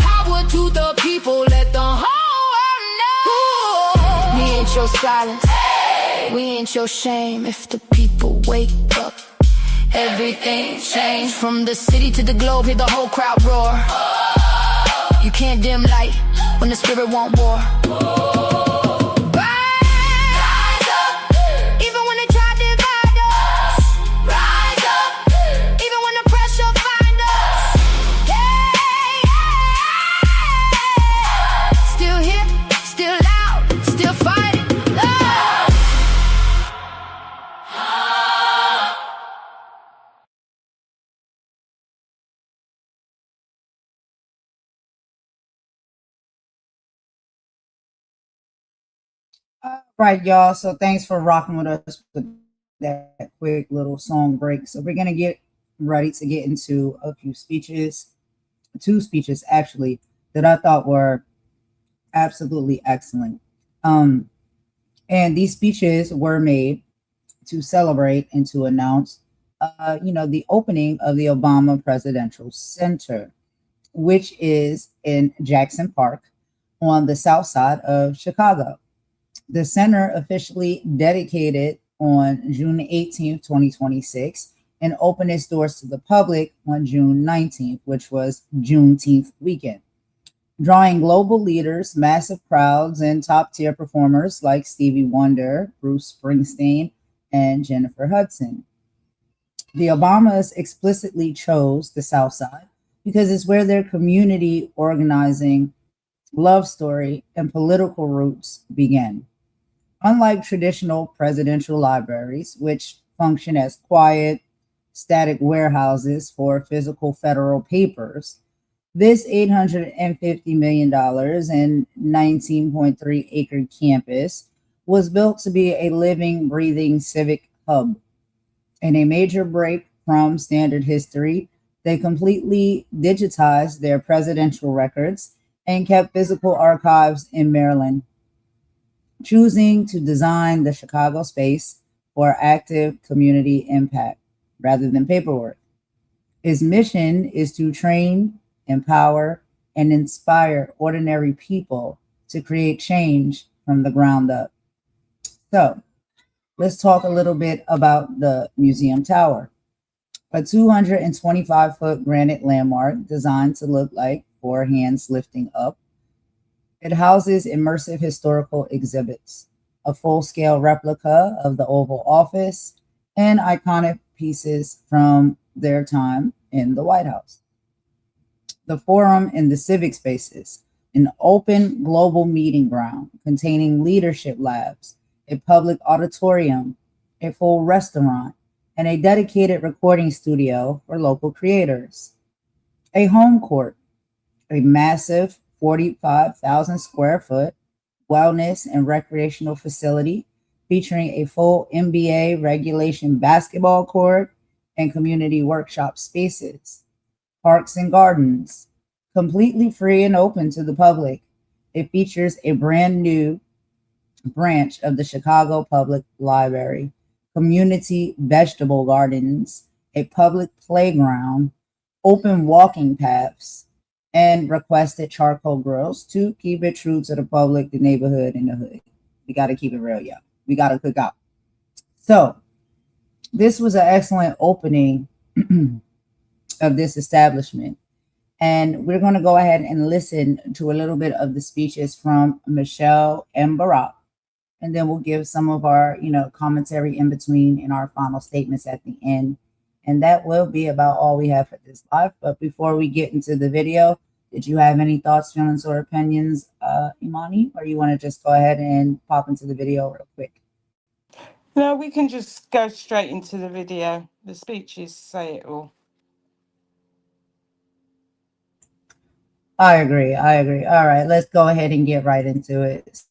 Power to the people, let the whole world know. We ain't your silence, we ain't your shame. If the people wake up, everything changed. From the city to the globe, hear the whole crowd roar. You can't dim light when the spirit want war. Right, y'all. So thanks for rocking with us with that quick little song break. So we're gonna get ready to get into a few speeches, two speeches actually, that I thought were absolutely excellent. Um, and these speeches were made to celebrate and to announce, the opening of the Obama Presidential Center, which is in Jackson Park on the south side of Chicago. The center officially dedicated on June 18th, 2026, and opened its doors to the public on June 19th, which was Juneteenth weekend, drawing global leaders, massive crowds, and top tier performers like Stevie Wonder, Bruce Springsteen, and Jennifer Hudson. The Obamas explicitly chose the South Side because it's where their community organizing, love story, and political roots began. Unlike traditional presidential libraries, which function as quiet, static warehouses for physical federal papers, this $850 million and 19.3-acre campus was built to be a living, breathing civic hub. In a major break from standard history, they completely digitized their presidential records and kept physical archives in Maryland, choosing to design the Chicago space for active community impact rather than paperwork. Its mission is to train, empower, and inspire ordinary people to create change from the ground up. So, let's talk a little bit about the Museum Tower, a 225-foot granite landmark designed to look like four hands lifting up. It houses immersive historical exhibits, a full-scale replica of the Oval Office, and iconic pieces from their time in the White House. The Forum and the Civic Spaces, an open global meeting ground containing leadership labs, a public auditorium, a full restaurant, and a dedicated recording studio for local creators. A home court, a massive 45,000 square foot wellness and recreational facility featuring a full NBA regulation basketball court and community workshop spaces. Parks and gardens, completely free and open to the public. It features a brand new branch of the Chicago Public Library, community vegetable gardens, a public playground, open walking paths, and requested charcoal grills to keep it true to the public, the neighborhood, and the hood. We got to keep it real, y'all. We got to cook out. So, this was an excellent opening of this establishment. And we're going to go ahead and listen to a little bit of the speeches from Michelle and Barack. And then we'll give some of our, commentary in between in our final statements at the end. And that will be about all we have for this live. But before we get into the video, did you have any thoughts, feelings, or opinions, Imani? Or you want to just go ahead and pop into the video real quick? No, we can just go straight into the video. The speeches say it all. I agree. All right, let's go ahead and get right into it.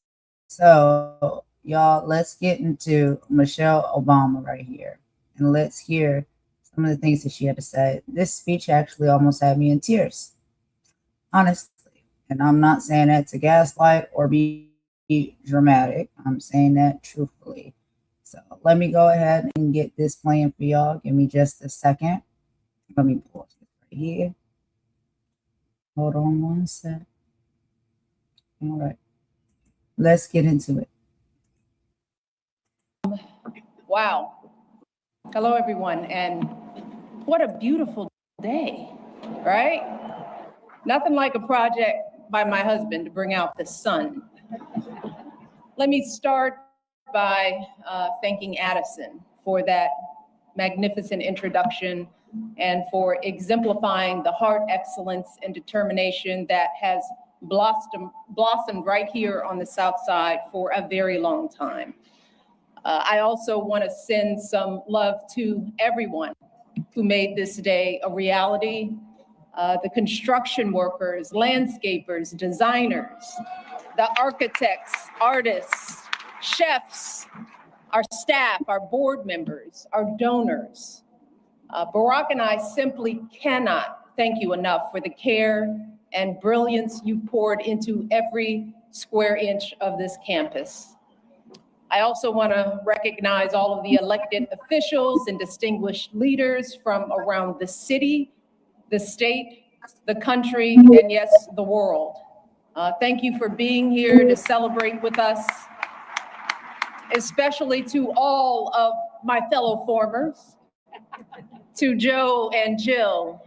So, y'all, let's get into Michelle Obama right here. And let's hear some of the things that she had to say. This speech actually almost had me in tears, honestly. And I'm not saying that to gaslight or be dramatic. I'm saying that truthfully. So let me go ahead and get this playing for y'all. Give me just a second. Let me pause it right here. Hold on one sec. All right. Let's get into it. Wow. Hello, everyone. And what a beautiful day, right? Nothing like a project by my husband to bring out the sun. Let me start by thanking Addison for that magnificent introduction and for exemplifying the heart, excellence, and determination that has blossomed right here on the South Side for a very long time. I also want to send some love to everyone who made this day a reality. The construction workers, landscapers, designers, the architects, artists, chefs, our staff, our board members, our donors. Barack and I simply cannot thank you enough for the care and brilliance you poured into every square inch of this campus. I also want to recognize all of the elected officials and distinguished leaders from around the city, the state, the country, and yes, the world. Thank you for being here to celebrate with us, especially to all of my fellow formers, to Joe and Jill,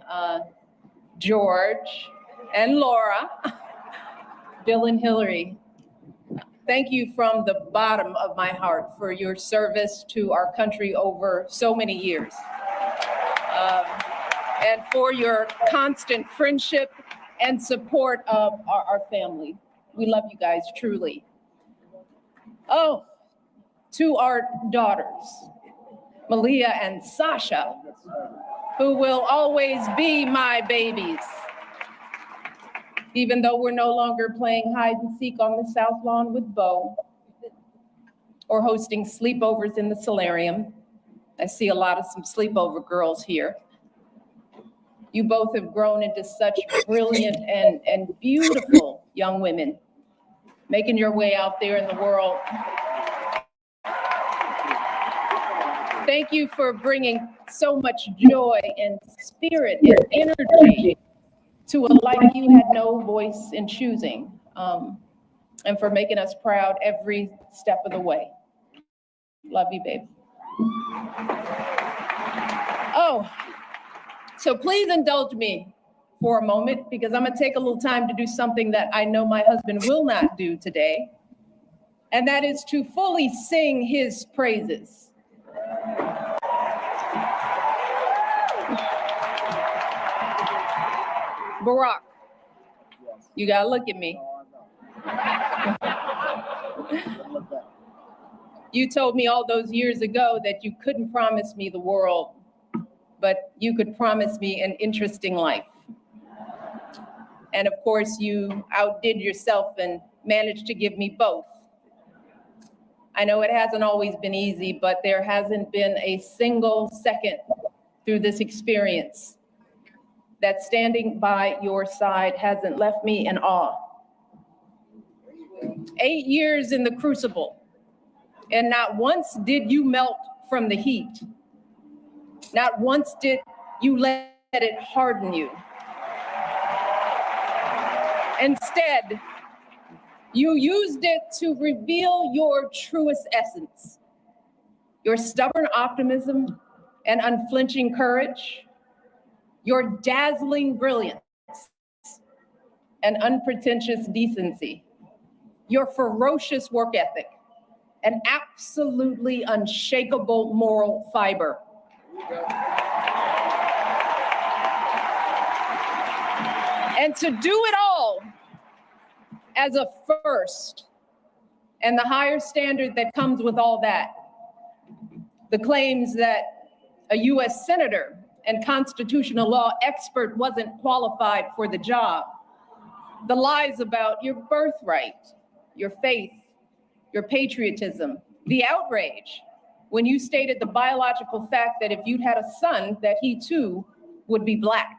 George and Laura, Bill and Hillary. Thank you from the bottom of my heart for your service to our country over so many years. And for your constant friendship and support of our family. We love you guys, truly. Oh, to our daughters, Malia and Sasha, who will always be my babies. Even though we're no longer playing hide and seek on the South Lawn with Bo or hosting sleepovers in the solarium. I see a lot of some sleepover girls here. You both have grown into such brilliant and beautiful young women, making your way out there in the world. Thank you for bringing so much joy and spirit and energy to a life you had no voice in choosing, and for making us proud every step of the way. Love you, babe. Oh, so please indulge me for a moment, because I'm gonna take a little time to do something that I know my husband will not do today, and that is to fully sing his praises. Barack, you gotta look at me. You told me all those years ago that you couldn't promise me the world, but you could promise me an interesting life. And of course, you outdid yourself and managed to give me both. I know it hasn't always been easy, but there hasn't been a single second through this experience that standing by your side hasn't left me in awe. 8 years in the crucible, and not once did you melt from the heat. Not once did you let it harden you. Instead, you used it to reveal your truest essence, your stubborn optimism and unflinching courage, your dazzling brilliance and unpretentious decency, your ferocious work ethic, and absolutely unshakable moral fiber. And to do it all as a first, and the higher standard that comes with all that, the claims that a US senator and constitutional law expert wasn't qualified for the job, the lies about your birthright, your faith, your patriotism, the outrage when you stated the biological fact that if you'd had a son, that he too would be Black.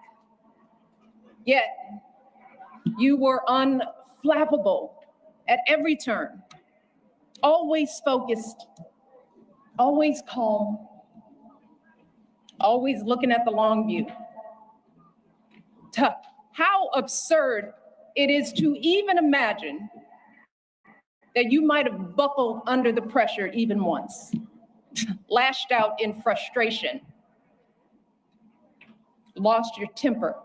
Yet, you were unflappable at every turn, always focused, always calm, always looking at the long view. How absurd it is to even imagine that you might have buckled under the pressure even once, lashed out in frustration, lost your temper.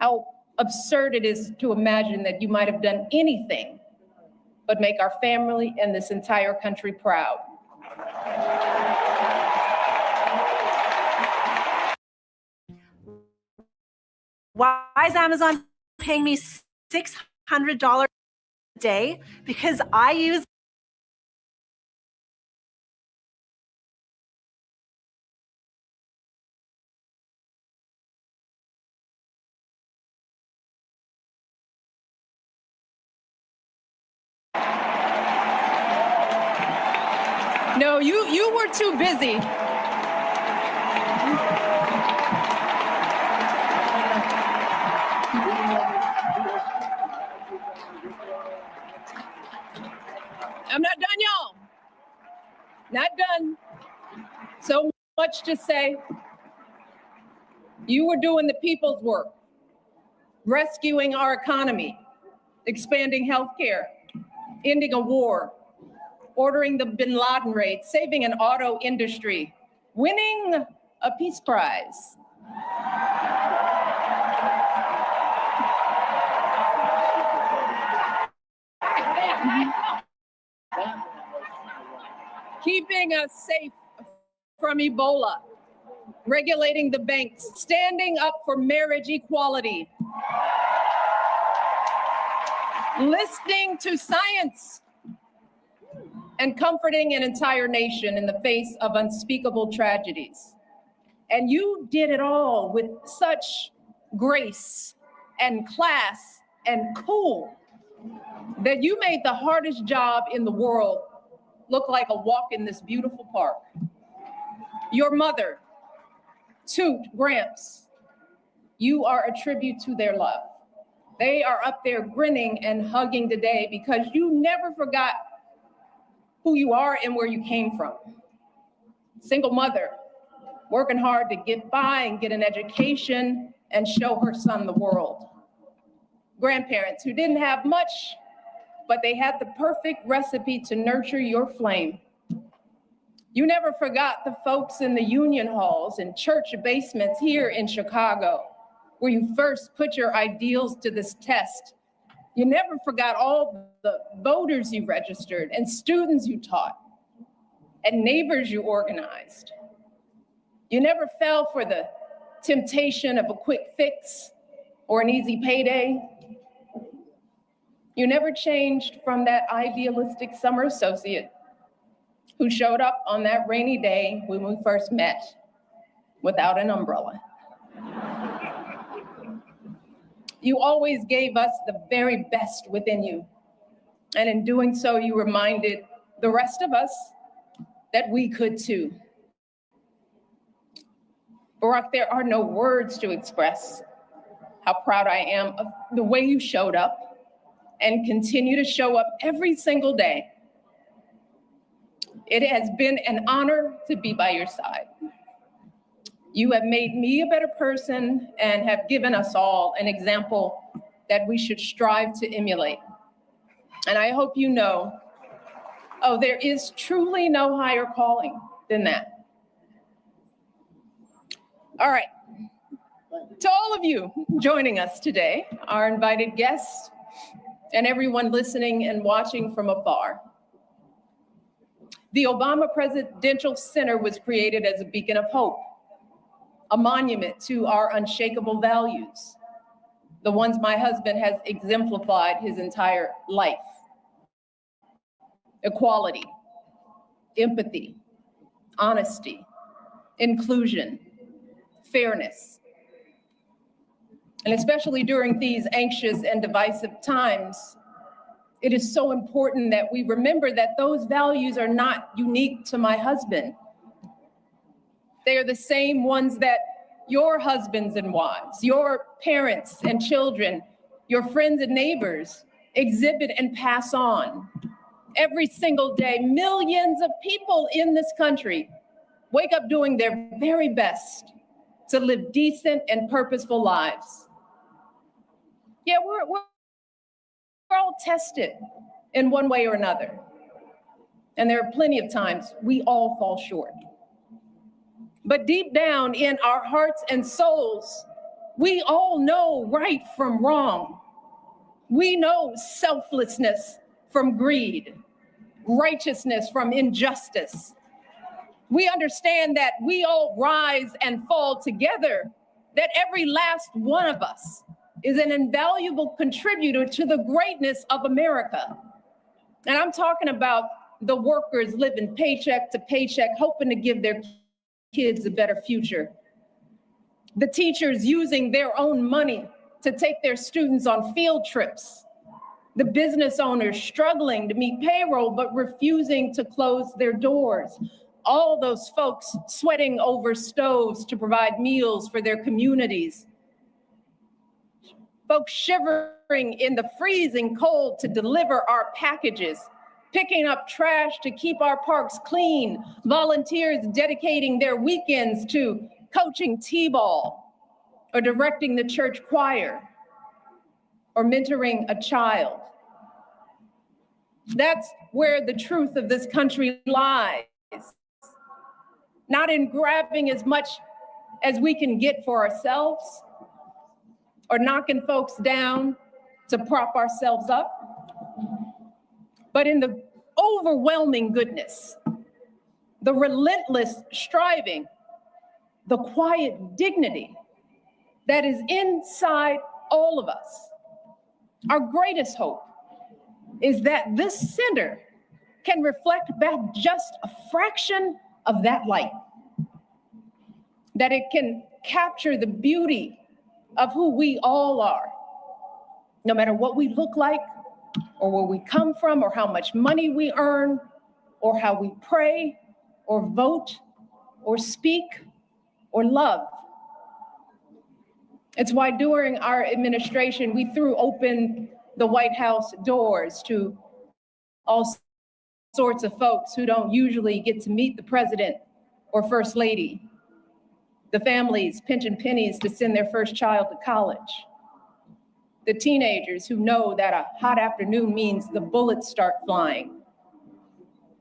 How absurd it is to imagine that you might have done anything but make our family and this entire country proud. Why is Amazon paying me $600 a day? Because I use No, you were too busy. I'm not done, y'all. Not done. So much to say. You were doing the people's work, rescuing our economy, expanding healthcare, ending a war, ordering the bin Laden raid, saving an auto industry, winning a peace prize. Keeping us safe from Ebola, regulating the banks, standing up for marriage equality, listening to science, and comforting an entire nation in the face of unspeakable tragedies. And you did it all with such grace and class and cool that you made the hardest job in the world look like a walk in this beautiful park. Your mother, Toot, Gramps, you are a tribute to their love. They are up there grinning and hugging today because you never forgot who you are and where you came from. Single mother, working hard to get by and get an education and show her son the world. Grandparents who didn't have much, but they had the perfect recipe to nurture your flame. You never forgot the folks in the union halls and church basements here in Chicago, where you first put your ideals to this test. You never forgot all the voters you registered and students you taught and neighbors you organized. You never fell for the temptation of a quick fix or an easy payday. You never changed from that idealistic summer associate who showed up on that rainy day when we first met without an umbrella. You always gave us the very best within you. And in doing so, you reminded the rest of us that we could too. Barack, there are no words to express how proud I am of the way you showed up and continue to show up every single day. It has been an honor to be by your side. You have made me a better person and have given us all an example that we should strive to emulate. And I hope you know, there is truly no higher calling than that. All right, to all of you joining us today, our invited guests, and everyone listening and watching from afar. The Obama Presidential Center was created as a beacon of hope, a monument to our unshakable values, the ones my husband has exemplified his entire life. Equality, empathy, honesty, inclusion, fairness. And especially during these anxious and divisive times, it is so important that we remember that those values are not unique to my husband. They are the same ones that your husbands and wives, your parents and children, your friends and neighbors exhibit and pass on. Every single day, millions of people in this country wake up doing their very best to live decent and purposeful lives. Yeah, we're all tested in one way or another. And there are plenty of times we all fall short. But deep down in our hearts and souls, we all know right from wrong. We know selflessness from greed, righteousness from injustice. We understand that we all rise and fall together, that every last one of us is an invaluable contributor to the greatness of America. And I'm talking about the workers living paycheck to paycheck, hoping to give their kids a better future. The teachers using their own money to take their students on field trips. the business owners struggling to meet payroll but refusing to close their doors, all those folks sweating over stoves to provide meals for their communities, folks shivering in the freezing cold to deliver our packages, picking up trash to keep our parks clean, volunteers dedicating their weekends to coaching t-ball or directing the church choir or mentoring a child. That's where the truth of this country lies. Not in grabbing as much as we can get for ourselves or knocking folks down to prop ourselves up, but in the overwhelming goodness, the relentless striving, the quiet dignity that is inside all of us. Our greatest hope is that this center can reflect back just a fraction of that light, that it can capture the beauty of who we all are, no matter what we look like, or where we come from, or how much money we earn, or how we pray, or vote, or speak, or love. It's why during our administration, we threw open the White House doors to all sorts of folks who don't usually get to meet the president or first lady, the families pinching pennies to send their first child to college, the teenagers who know that a hot afternoon means the bullets start flying,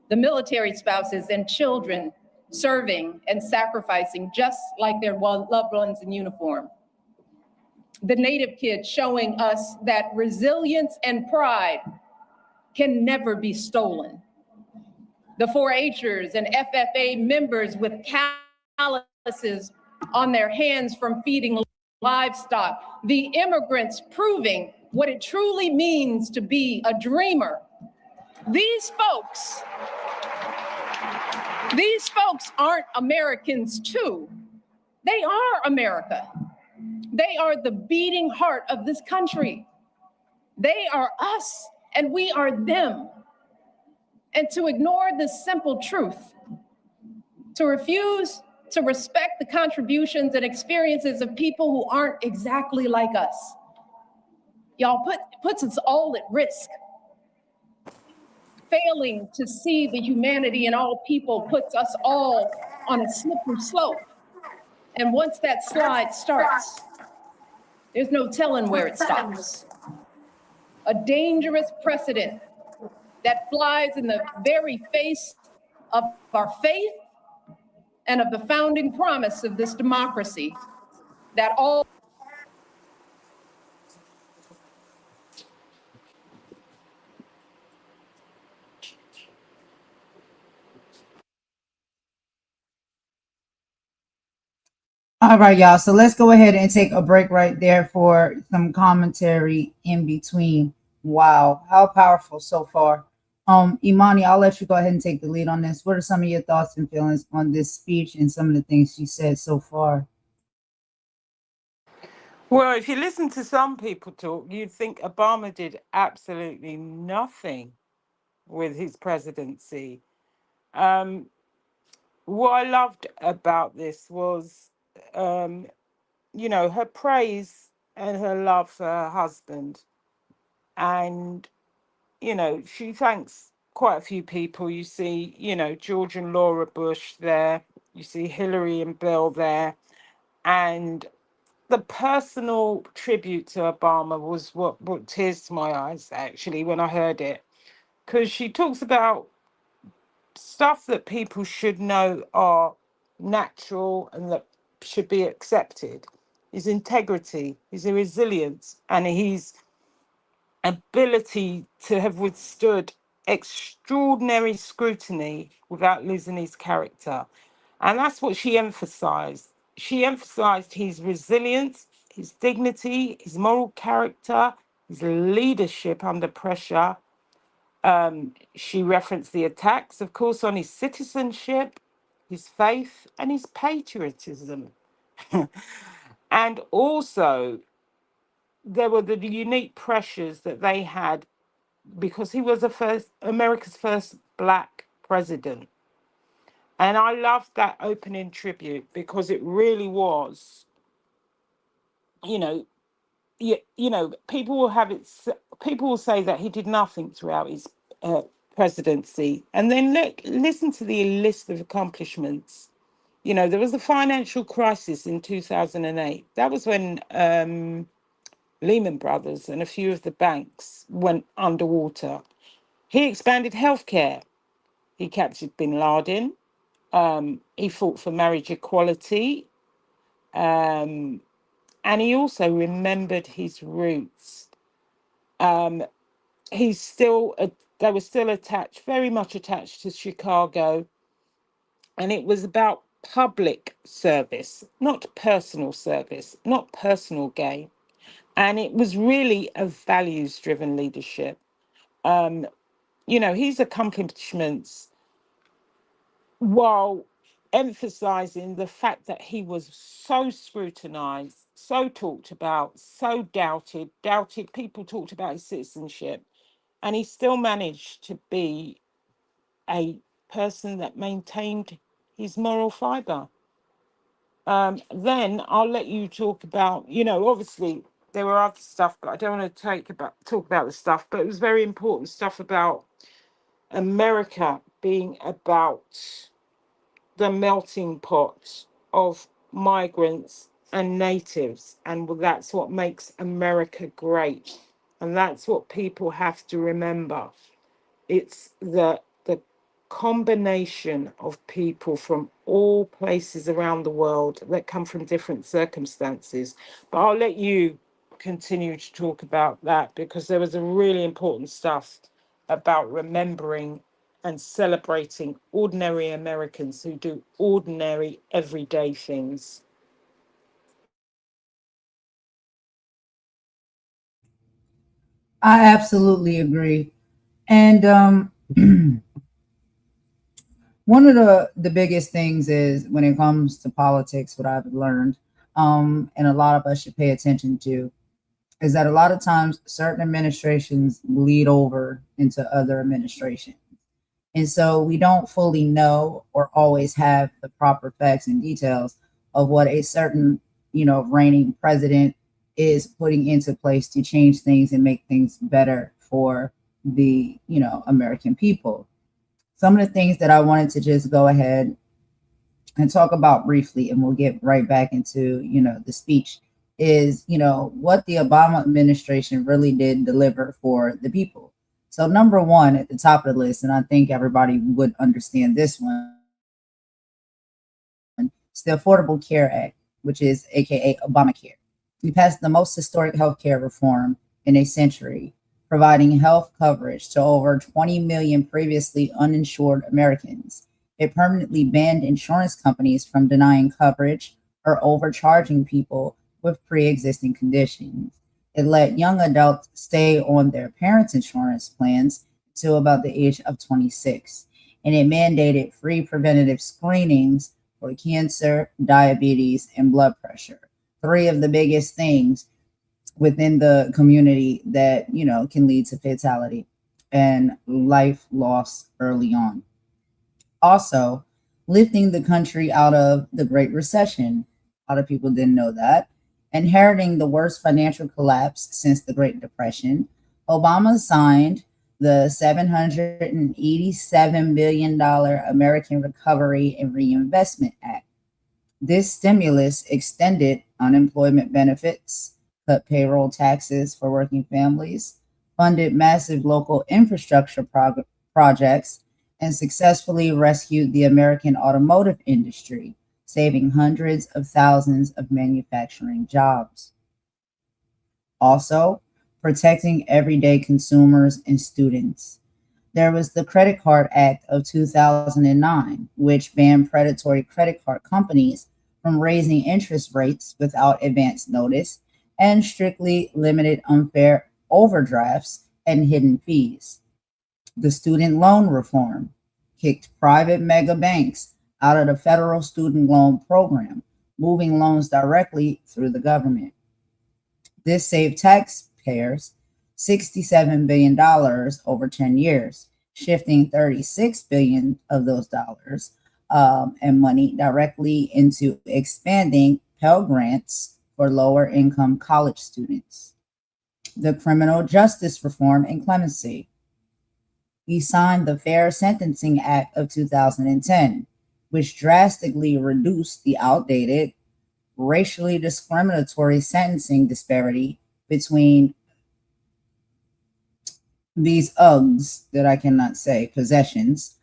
the military spouses and children serving and sacrificing just like their loved ones in uniform, the Native kids showing us that resilience and pride can never be stolen, the 4-Hers and FFA members with calluses on their hands from feeding livestock, the immigrants proving what it truly means to be a dreamer. These folks aren't Americans too. They are America. They are the beating heart of this country. They are us and we are them. And to ignore this simple truth, to refuse to respect the contributions and experiences of people who aren't exactly like us, y'all, puts us all at risk. Failing to see the humanity in all people puts us all on a slippery slope. And once that slide starts, there's no telling where it stops. A dangerous precedent that flies in the very face of our faith and of the founding promise of this democracy, that all All right, y'all. So let's go ahead and take a break right there for some commentary in between. Wow, how powerful so far. Imani, I'll let you go ahead and take the lead on this. What are some of your thoughts and feelings on this speech and some of the things she said so far? Well, if you listen to some people talk, you'd think Obama did absolutely nothing with his presidency. What I loved about this was, her praise and her love for her husband. And, she thanks quite a few people. You see, George and Laura Bush there. You see Hillary and Bill there. And the personal tribute to Obama was what brought tears to my eyes, actually, when I heard it. Because she talks about stuff that people should know are natural and that should be accepted. His integrity, his resilience, and his ability to have withstood extraordinary scrutiny without losing his character. And that's what she emphasized. She emphasized his resilience, his dignity, his moral character, his leadership under pressure. She referenced the attacks, of course, on his citizenship, his faith, and his patriotism. And also, there were the unique pressures that they had because he was America's first black president. And I loved that opening tribute because it really was, you know, people will people will say that he did nothing throughout his presidency, and then listen to the list of accomplishments. There was the financial crisis in 2008. That was when Lehman Brothers and a few of the banks went underwater. He expanded healthcare. He captured bin Laden. He fought for marriage equality. And he also remembered his roots. He's still, they were still attached, very much attached to Chicago. And it was about public service, not personal service, not personal gain. And it was really a values-driven leadership. His accomplishments, while emphasizing the fact that he was so scrutinized, so talked about, so doubted, people talked about his citizenship, and he still managed to be a person that maintained his moral fiber. Then I'll let you talk about, obviously there were other stuff, but I don't want to talk about the stuff, but it was very important stuff about America being about the melting pot of migrants and natives. And that's what makes America great. And that's what people have to remember. It's the combination of people from all places around the world that come from different circumstances. But I'll let you continue to talk about that, because there was a really important stuff about remembering and celebrating ordinary Americans who do ordinary everyday things. I absolutely agree. And one of the biggest things is when it comes to politics, what I've learned, and a lot of us should pay attention to, is that a lot of times certain administrations bleed over into other administrations. And so we don't fully know or always have the proper facts and details of what a certain, reigning president is putting into place to change things and make things better for the, American people. Some of the things that I wanted to just go ahead and talk about briefly, and we'll get right back into, the speech, is, what the Obama administration really did deliver for the people. So number one at the top of the list, and I think everybody would understand this one, is the Affordable Care Act, which is AKA Obamacare. We passed the most historic healthcare reform in a century, providing health coverage to over 20 million previously uninsured Americans. It permanently banned insurance companies from denying coverage or overcharging people with pre-existing conditions. It let young adults stay on their parents' insurance plans until about the age of 26. And it mandated free preventative screenings for cancer, diabetes, and blood pressure. Three of the biggest things within the community that, can lead to fatality and life loss early on. Also, lifting the country out of the Great Recession. A lot of people didn't know that. Inheriting the worst financial collapse since the Great Depression, Obama signed the $787 billion American Recovery and Reinvestment Act. This stimulus extended unemployment benefits, cut payroll taxes for working families, funded massive local infrastructure projects, and successfully rescued the American automotive industry, saving hundreds of thousands of manufacturing jobs. Also, protecting everyday consumers and students. There was the Credit Card Act of 2009, which banned predatory credit card companies from raising interest rates without advance notice and strictly limited unfair overdrafts and hidden fees. The student loan reform kicked private mega banks out of the federal student loan program, moving loans directly through the government. This saved taxpayers $67 billion over 10 years, shifting $36 billion of those dollars and money directly into expanding Pell Grants for lower income college students. The Criminal Justice Reform and Clemency. He signed the Fair Sentencing Act of 2010, which drastically reduced the outdated, racially discriminatory sentencing disparity between these UGs that I cannot say, possessions.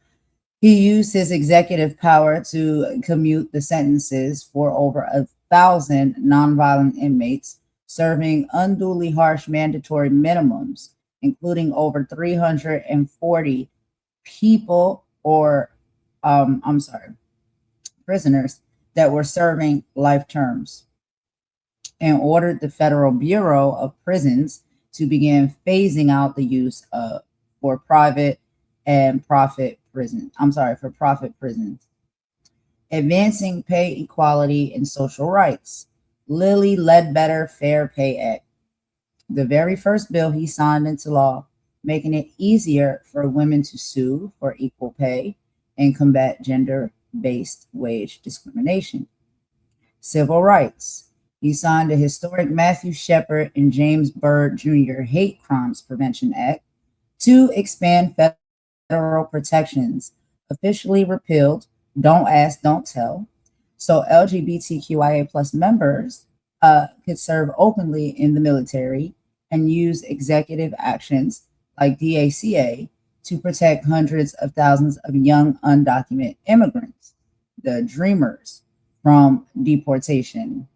He used his executive power to commute the sentences for over 1,000 nonviolent inmates serving unduly harsh mandatory minimums, including over 340 people prisoners that were serving life terms, and ordered the Federal Bureau of Prisons to begin phasing out the use of for profit prisons. Advancing pay equality and social rights. Lilly Ledbetter Fair Pay Act, the very first bill he signed into law, making it easier for women to sue for equal pay and combat gender-based wage discrimination. Civil rights. He signed the historic Matthew Shepard and James Byrd Jr. Hate Crimes Prevention Act to expand federal protections, officially repealed Don't Ask, Don't Tell, so LGBTQIA plus members could serve openly in the military and use executive actions like DACA to protect hundreds of thousands of young undocumented immigrants, the dreamers, from deportation.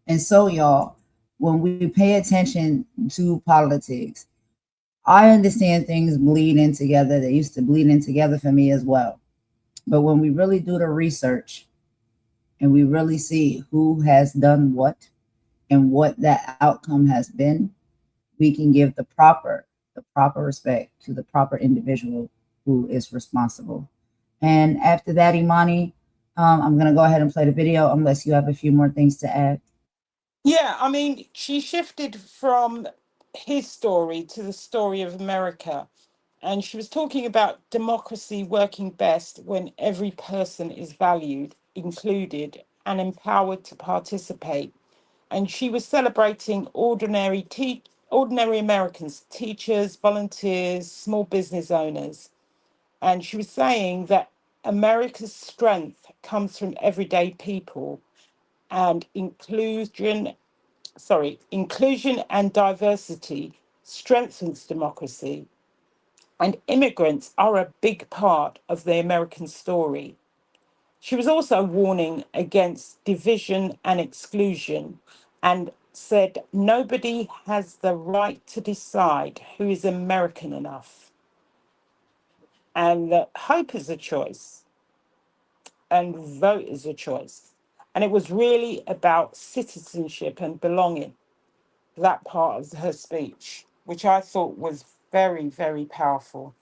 And so, y'all, when we pay attention to politics, I understand things bleed in together. They used to bleed in together for me as well. But when we really do the research and we really see who has done what and what that outcome has been, we can give the proper respect to the proper individual who is responsible. And after that, Imani, I'm going to go ahead and play the video unless you have a few more things to add. Yeah, I mean, she shifted from his story to the story of America. And she was talking about democracy working best when every person is valued, included, and empowered to participate. And she was celebrating ordinary Americans, teachers, volunteers, small business owners. And she was saying that America's strength comes from everyday people, and inclusion and diversity strengthens democracy. And immigrants are a big part of the American story. She was also warning against division and exclusion and said nobody has the right to decide who is American enough, and that hope is a choice and vote is a choice. And it was really about citizenship and belonging, that part of her speech, which I thought was very, very powerful.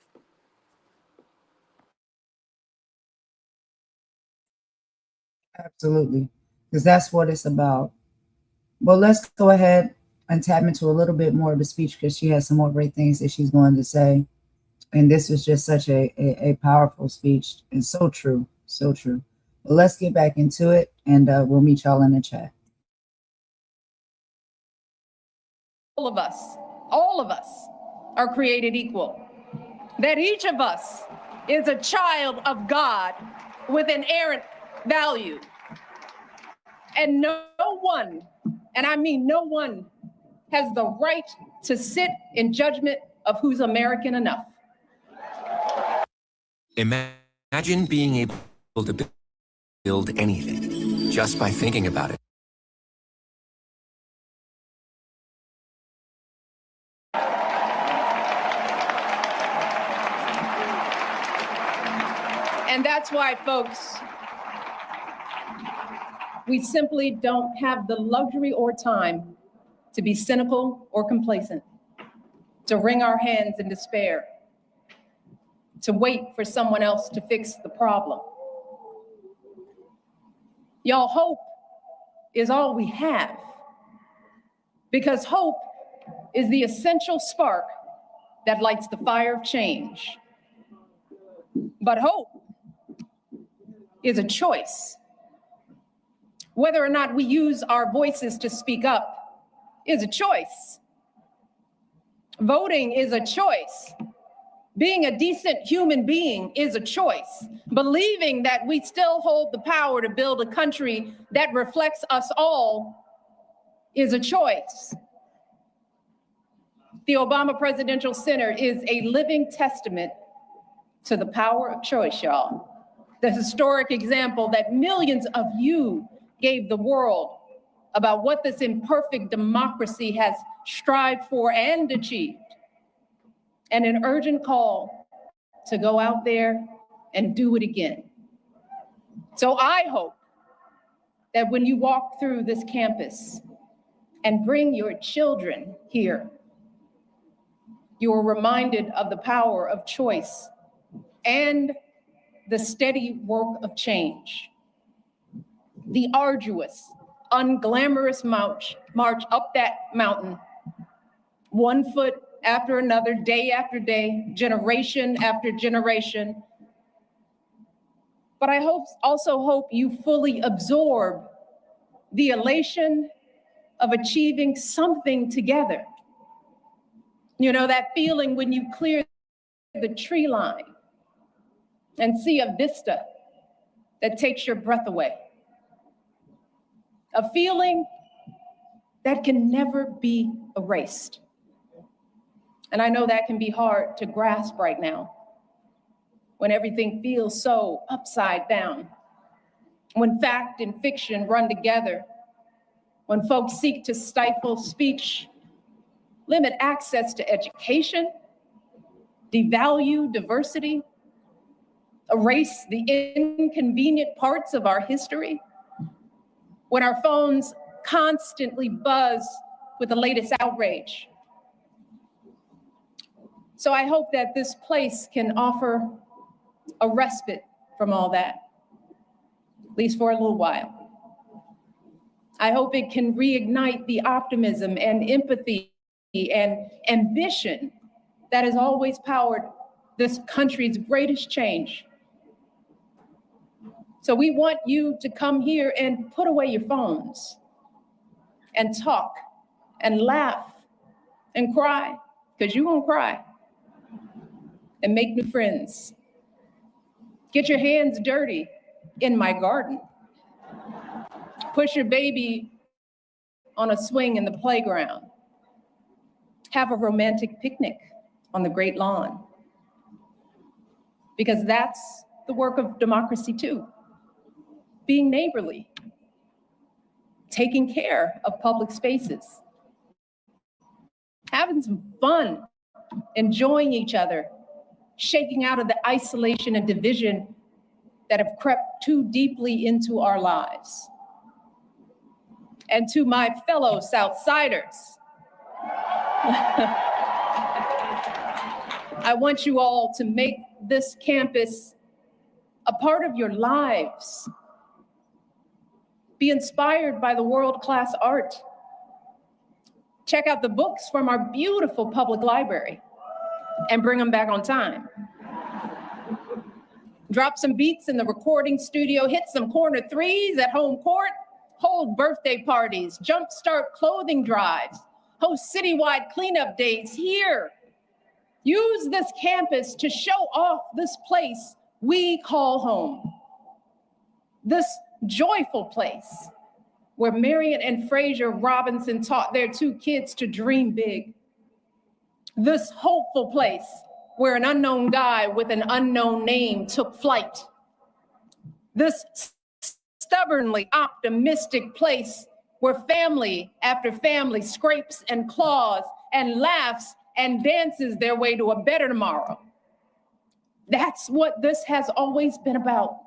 Absolutely, because that's what it's about. Well, let's go ahead and tap into a little bit more of the speech because she has some more great things that she's going to say. And this was just such a powerful speech and so true, so true. But let's get back into it, and we'll meet y'all in the chat. All of us are created equal. That each of us is a child of God with inerrant value. And no one, and I mean no one, has the right to sit in judgment of who's American enough. Imagine being able to build anything just by thinking about it. And that's why, folks, we simply don't have the luxury or time to be cynical or complacent, to wring our hands in despair, to wait for someone else to fix the problem. Y'all, hope is all we have, because hope is the essential spark that lights the fire of change. But hope is a choice. Whether or not we use our voices to speak up is a choice. Voting is a choice. Being a decent human being is a choice. Believing that we still hold the power to build a country that reflects us all is a choice. The Obama Presidential Center is a living testament to the power of choice, y'all. The historic example that millions of you gave the world about what this imperfect democracy has strived for and achieved. And an urgent call to go out there and do it again. So I hope that when you walk through this campus and bring your children here, you are reminded of the power of choice and the steady work of change. The arduous, unglamorous march up that mountain, 1 foot after another, day after day, generation after generation. But I also hope you fully absorb the elation of achieving something together. You know, that feeling when you clear the tree line and see a vista that takes your breath away. A feeling that can never be erased. And I know that can be hard to grasp right now, when everything feels so upside down, when fact and fiction run together, when folks seek to stifle speech, limit access to education, devalue diversity, erase the inconvenient parts of our history, when our phones constantly buzz with the latest outrage. So I hope that this place can offer a respite from all that, at least for a little while. I hope it can reignite the optimism and empathy and ambition that has always powered this country's greatest change. So we want you to come here and put away your phones and talk and laugh and cry, because you won't cry, and make new friends. Get your hands dirty in my garden. Push your baby on a swing in the playground. Have a romantic picnic on the great lawn. Because that's the work of democracy too. Being neighborly, taking care of public spaces, having some fun, enjoying each other, shaking out of the isolation and division that have crept too deeply into our lives. And to my fellow Southsiders, I want you all to make this campus a part of your lives. Be inspired by the world-class art. Check out the books from our beautiful public library and bring them back on time. Drop some beats in the recording studio, hit some corner threes at home court, hold birthday parties, jumpstart clothing drives, host citywide cleanup days here. Use this campus to show off this place we call home. This joyful place where Marion and Fraser Robinson taught their 2 kids to dream big. This hopeful place where an unknown guy with an unknown name took flight. This stubbornly optimistic place where family after family scrapes and claws and laughs and dances their way to a better tomorrow. That's what this has always been about.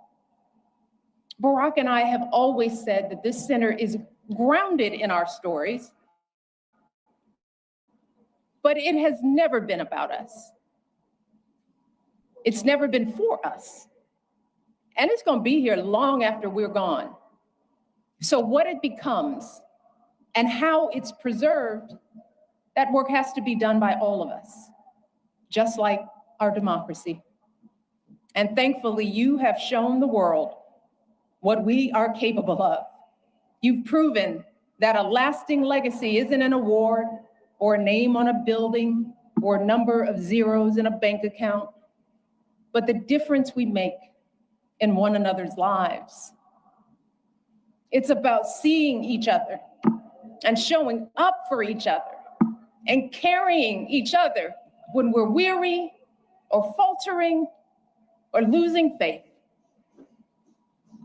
Barack and I have always said that this center is grounded in our stories, but it has never been about us. It's never been for us. And it's gonna be here long after we're gone. So what it becomes and how it's preserved, That work has to be done by all of us, just like our democracy. And thankfully, you have shown the world what we are capable of. You've proven that a lasting legacy isn't an award or a name on a building or a number of zeros in a bank account, but the difference we make in one another's lives. It's about seeing each other and showing up for each other and carrying each other when we're weary or faltering or losing faith.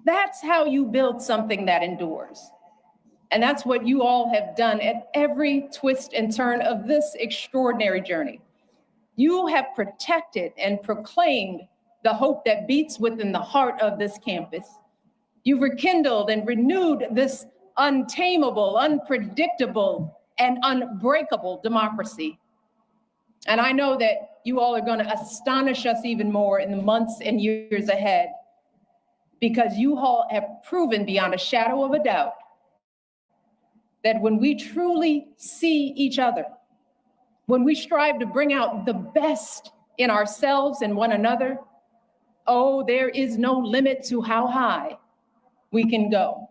That's how you build something that endures. And that's what you all have done at every twist and turn of this extraordinary journey. You have protected and proclaimed the hope that beats within the heart of this campus. You've rekindled and renewed this untamable, unpredictable, and unbreakable democracy. And I know that you all are going to astonish us even more in the months and years ahead, because you all have proven beyond a shadow of a doubt that when we truly see each other, when we strive to bring out the best in ourselves and one another, oh, there is no limit to how high we can go.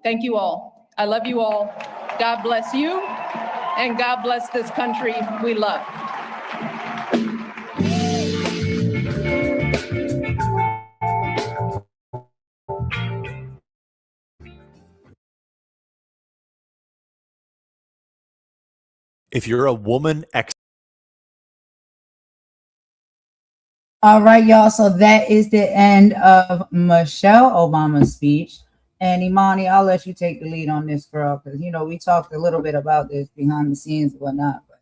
Thank you all. I love you all. God bless you, and God bless this country we love. If you're a woman All right, y'all. So that is the end of Michelle Obama's speech. And Imani, I'll let you take the lead on this, girl, because we talked a little bit about this behind the scenes and whatnot. But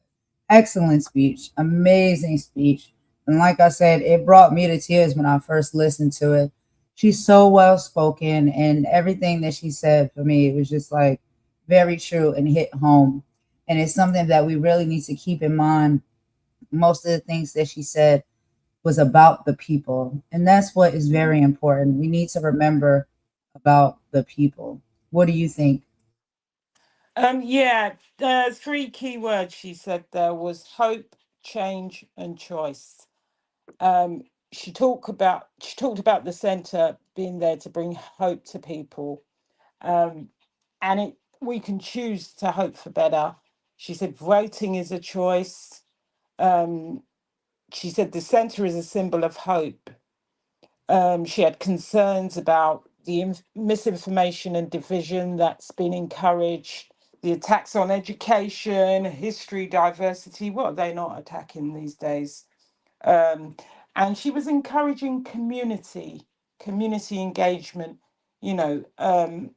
excellent speech, amazing speech. And like I said, it brought me to tears when I first listened to it. She's so well spoken, and everything that she said for me, it was just like very true and hit home. And it's something that we really need to keep in mind. Most of the things that she said was about the people. And that's what is very important. We need to remember about the people. What do you think? Yeah, the three key words she said there was hope, change, and choice. She talked about the centre being there to bring hope to people, and we can choose to hope for better. She said voting is a choice. She said the centre is a symbol of hope. She had concerns about the misinformation and division that's been encouraged, the attacks on education, history, diversity. What are they not attacking these days? And she was encouraging community engagement, the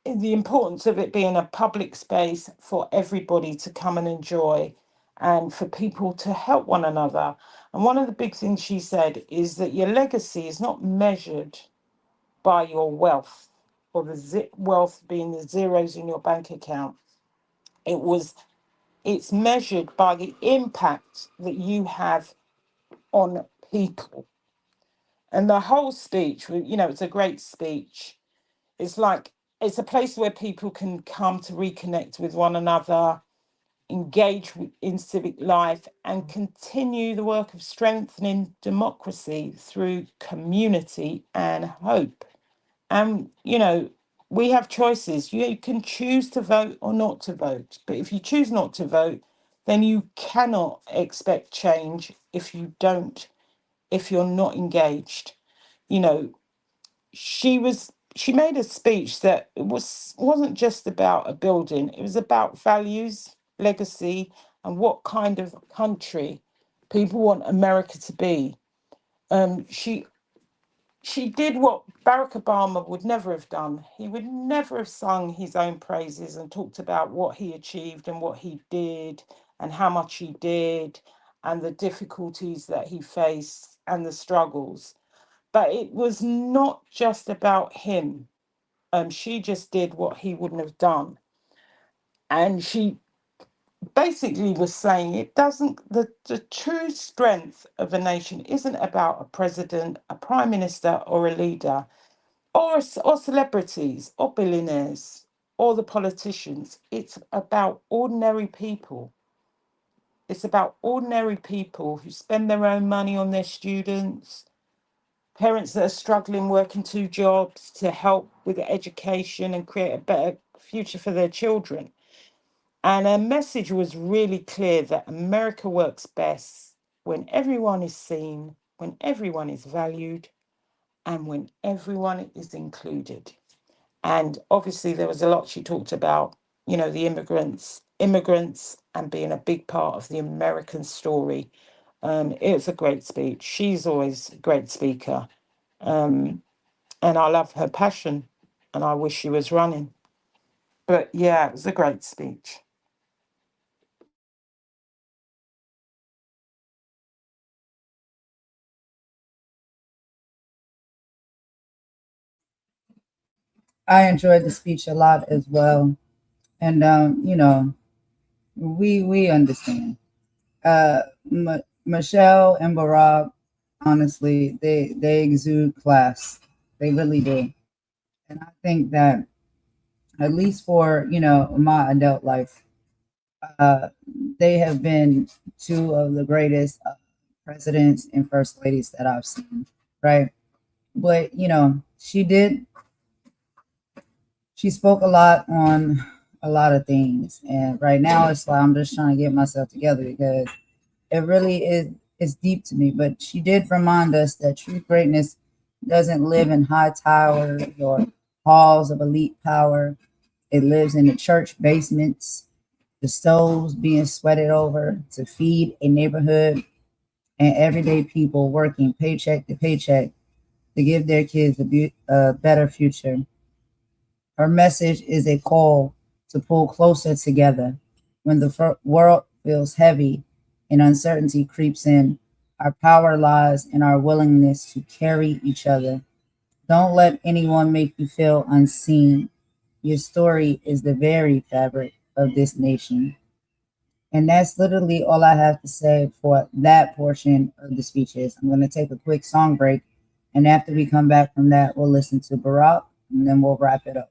importance of it being a public space for everybody to come and enjoy and for people to help one another. And one of the big things she said is that your legacy is not measured by your wealth, or the wealth being the zeros in your bank account. It's measured by the impact that you have on people. And the whole speech, it's a great speech. It's a place where people can come to reconnect with one another, engage in civic life, and continue the work of strengthening democracy through community and hope. And, we have choices. You can choose to vote or not to vote. But if you choose not to vote, then you cannot expect change if you're not engaged. She made a speech that wasn't just about a building. It was about values, legacy, and what kind of country people want America to be. She did what Barack Obama would never have done. He would never have sung his own praises and talked about what he achieved and what he did and how much he did and the difficulties that he faced and the struggles. But it was not just about him. She just did what he wouldn't have done. And she basically was saying the true strength of a nation isn't about a president, a prime minister, or a leader, or celebrities, or billionaires, or the politicians. It's about ordinary people. It's about ordinary people who spend their own money on their students, parents that are struggling, working 2 jobs to help with their education and create a better future for their children. And her message was really clear that America works best when everyone is seen, when everyone is valued, and when everyone is included. And obviously there was a lot she talked about, you know, the immigrants and being a big part of the American story. It was a great speech. She's always a great speaker. And I love her passion, and I wish she was running. But yeah, it was a great speech. I enjoyed the speech a lot as well. And you know, we understand. Michelle and Barack, honestly, they exude class. They really do. And I think that at least for, you know, my adult life, uh, they have been two of the greatest presidents and first ladies that I've seen, right? But you know, she spoke a lot on a lot of things, and right now it's like I'm just trying to get myself together because it really is, it's deep to me. But she did remind us that true greatness doesn't live in high towers or halls of elite power. It lives in the church basements, the stoves being sweated over to feed a neighborhood, and everyday people working paycheck to paycheck to give their kids a better future. Her message is a call to pull closer together. When the world feels heavy and uncertainty creeps in, our power lies in our willingness to carry each other. Don't let anyone make you feel unseen. Your story is the very fabric of this nation. And that's literally all I have to say for that portion of the speeches. I'm going to take a quick song break. And after we come back from that, we'll listen to Barack and then we'll wrap it up.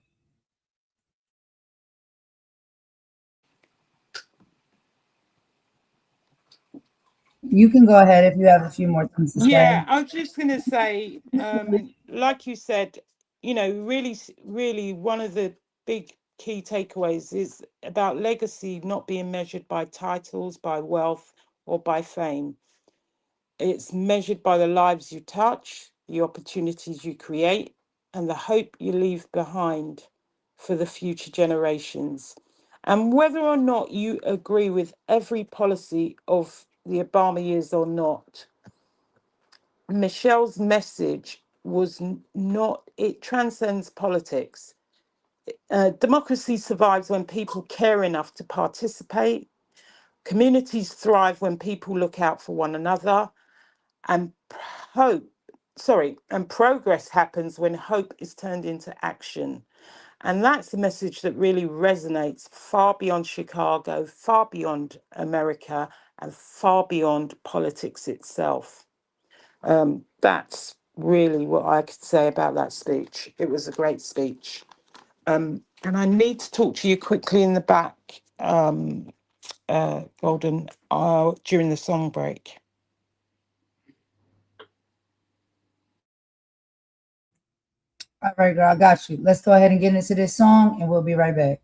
You can go ahead if you have a few more things to say. Yeah, I was just going to say, like you said, you know, really one of the big key takeaways is about legacy not being measured by titles, by wealth, or by fame. It's measured by the lives you touch, the opportunities you create, and the hope you leave behind for the future generations. And whether or not you agree with every policy of the Obama years or not, Michelle's message was not, it transcends politics. Democracy survives when people care enough to participate. Communities thrive when people look out for one another. And progress happens when hope is turned into action. And that's the message that really resonates far beyond Chicago, far beyond America, and far beyond politics itself. That's really what I could say about that speech. It was a great speech. And I need to talk to you quickly in the back, Golden, during the song break. All right, girl, I got you. Let's go ahead and get into this song and we'll be right back.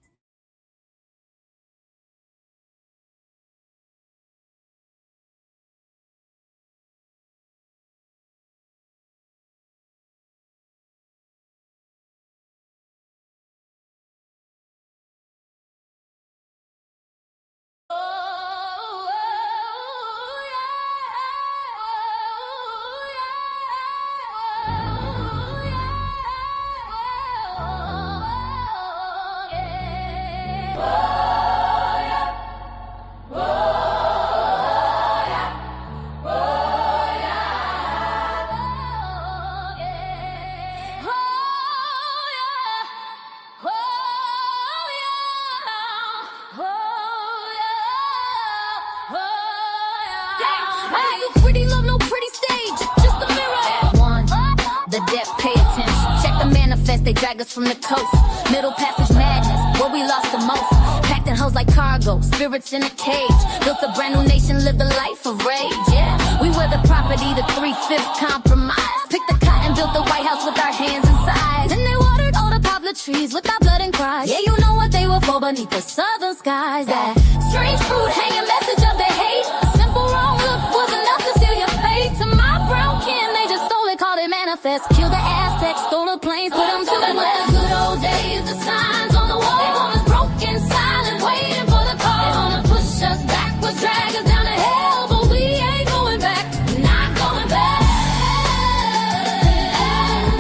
They drag us from the coast. Middle passage madness. where we lost the most. Packed in hoes like cargo, spirits in a cage. Built a brand new nation, lived a life of rage. Yeah, we were the property, the 3/5 compromise. Picked the cotton, built the White House with our hands inside. And they watered all the poplar trees with our blood and cries. Yeah, you know what they were for beneath the southern skies. That strange fruit hanging message of their hate. A simple wrong look was enough to seal your fate. To my brown kin, they just stole it, called it manifest. Killed the Aztecs, stole the planes, put them to the west. Good old days, the signs on the wall. They want us broken, silent, waiting for the call. They wanna push us backwards, drag us down to hell, but we ain't going back, not going back.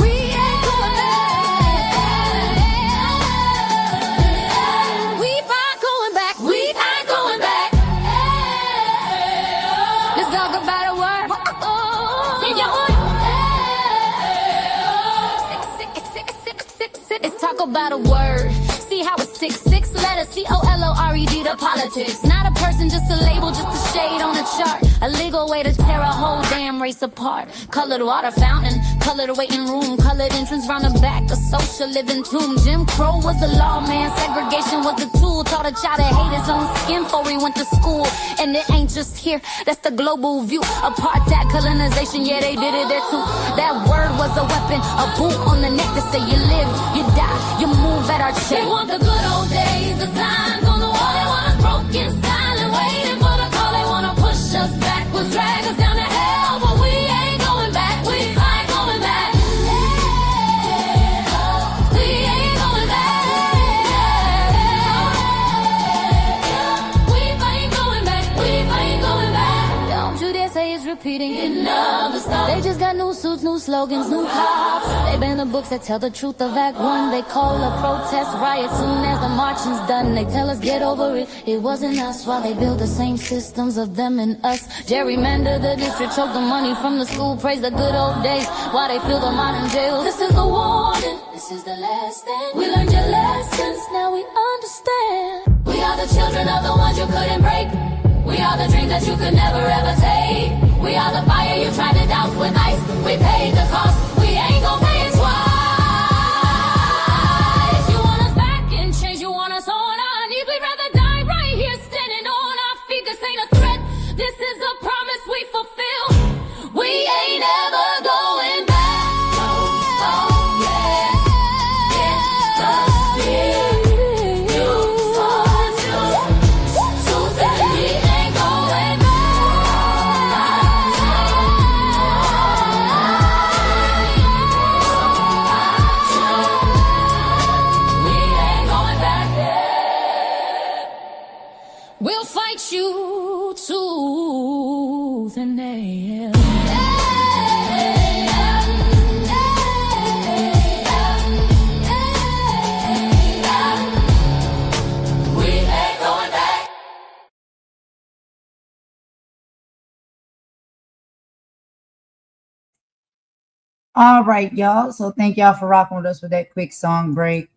We ain't going back. We ain't going back. We ain't going back. Let's talk about a word. Let's talk about a word. See how it sticks. 6 letters, COLORED to politics. Not a person, just a label, just a shade on a chart. A legal way to tear a whole damn race apart. Colored water fountain, colored waiting room, colored entrance round the back, a social living tomb. Jim Crow was the law, man. Segregation was the tool. Taught a child to hate his own skin before he went to school. And it ain't just here, that's the global view. Apartheid, colonization, yeah, they did it there too. That word was a weapon, a boot on the neck to say you live, you die, you move at our check. They want the good old days, the signs on the wall. They want us broken, silent, waiting for the call. They wanna push us backwards, drag us down to hell, but we ain't going back. We ain't going back. We ain't going back. We ain't going back. We ain't going back. Don't you dare say it's repeating. It never stops. They just got new suits, new slogans, new cops. They ban the books that tell the truth of Act 1. They call a protest riot soon as the marching's done. They tell us get over it, it wasn't us. While they build the same systems of them and us. Gerrymander the district, choke the money from the school. Praise the good old days while they fill the modern jails. This is the warning, this is the last thing. We learned your lessons, now we understand. We are the children of the ones you couldn't break. We are the dream that you could never ever take. We are the fire you tried to douse with ice. We paid the cost, we ain't gon' pay it twice. You want us back in chains, you want us on our knees. We'd rather die right here standing on our feet. This ain't a threat, this is a promise we fulfill. We ain't ever going back. Oh, yeah. It's the spirit you fought to that we ain't going back. We ain't going back there. We'll fight you tooth and nail. We ain't going back. All right, y'all. So thank y'all for rocking with us with that quick song break.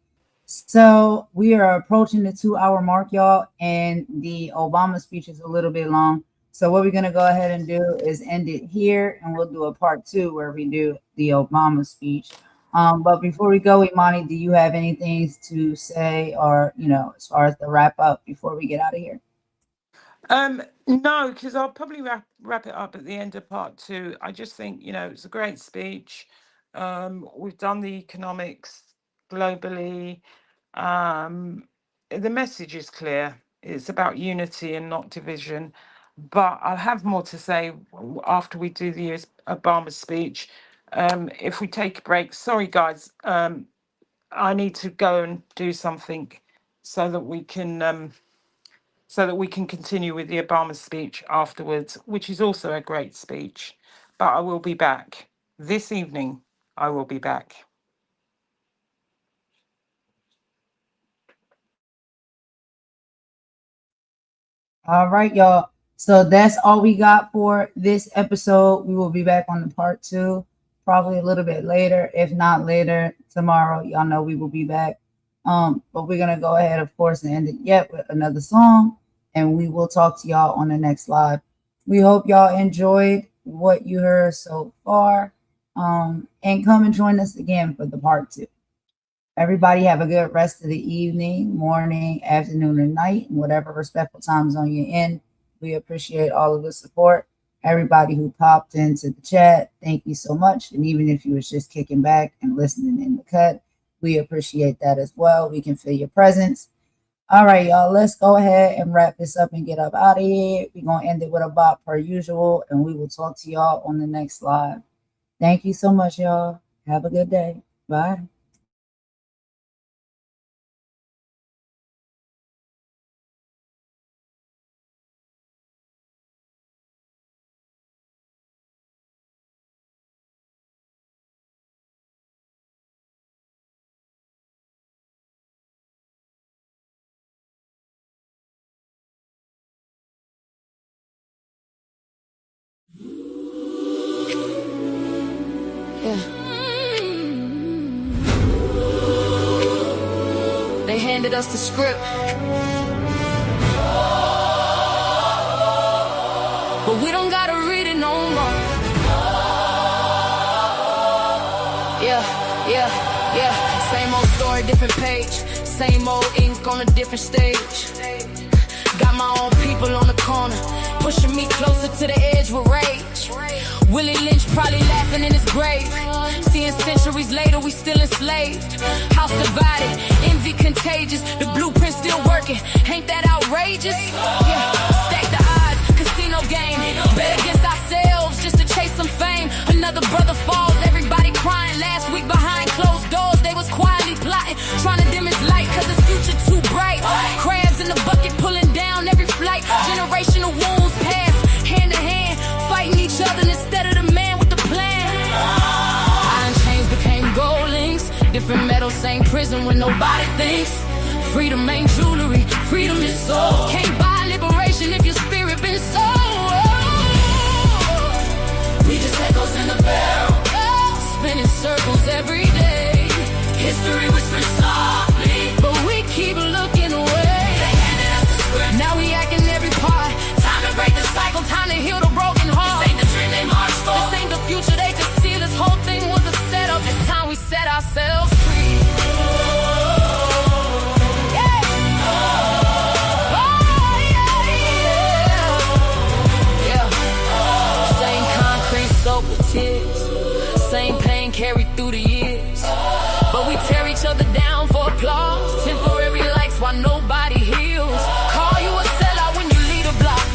So we are approaching the 2-hour mark, y'all, and the Obama speech is a little bit long. So what we're gonna go ahead and do is end it here, and we'll do a part 2 where we do the Obama speech. But before we go, Imani, do you have anything to say, or as far as the wrap up before we get out of here? No, because I'll probably wrap it up at the end of part 2. I just think, it's a great speech. We've done the economics globally. The message is clear. It's about unity and not division. But I'll have more to say after we do the Obama speech. If we take a break, sorry guys, I need to go and do something so that we can continue with the Obama speech afterwards, which is also a great speech. But I will be back this evening. I will be back. All right, y'all. So that's all we got for this episode. We will be back on the part 2, probably a little bit later. If not later, tomorrow. Y'all know we will be back. But we're gonna go ahead, of course, and end it yet with another song, and we will talk to y'all on the next live. We hope y'all enjoyed what you heard so far. And come and join us again for the part 2. Everybody have a good rest of the evening, morning, afternoon, and night, and whatever respectful time zone you're in. We appreciate all of the support. Everybody who popped into the chat, thank you so much. And even if you was just kicking back and listening in the cut, we appreciate that as well. We can feel your presence. All right, y'all, let's go ahead and wrap this up and get up out of here. We're going to end it with a bop per usual, and we will talk to y'all on the next live. Thank you so much, y'all. Have a good day. Bye. They handed us the script, but we don't gotta read it no more. Yeah. Same old story, different page. Same old ink on a different stage. Got my own people on the corner, pushing me closer to the edge with rage. Willie Lynch probably laughing in his grave, seeing centuries later we still enslaved. House divided, envy contagious, the blueprint still working. Ain't that outrageous? Yeah, stack the odds, casino game. Bet against ourselves just to chase some fame. Another brother falls, everybody crying. Last week behind closed doors, they was quietly plotting, trying to dim his light cause his future too bright. Crabs in the bucket pulling down every flight. Generational wounds pass hand to hand, fighting each other instead of the man with the plan. Iron chains became gold links, different metals, same prison when nobody thinks. Freedom ain't jewelry, freedom is soul. Can't buy liberation if your spirit been sold. We just echoes in the barrel, spinning circles every day. History whispers softly, but we keep looking away. They handed us the script, now we acting every part. Time to break the cycle, time to heal the broken heart. This ain't the dream they marched for, this ain't the future they could see. This whole thing was a setup, it's time we set ourselves free. Same concrete soaked with tears, same pain carried through the years, but we tear each other down for applause. Temporary likes while nobody heals. Call you a sellout when you lead a block.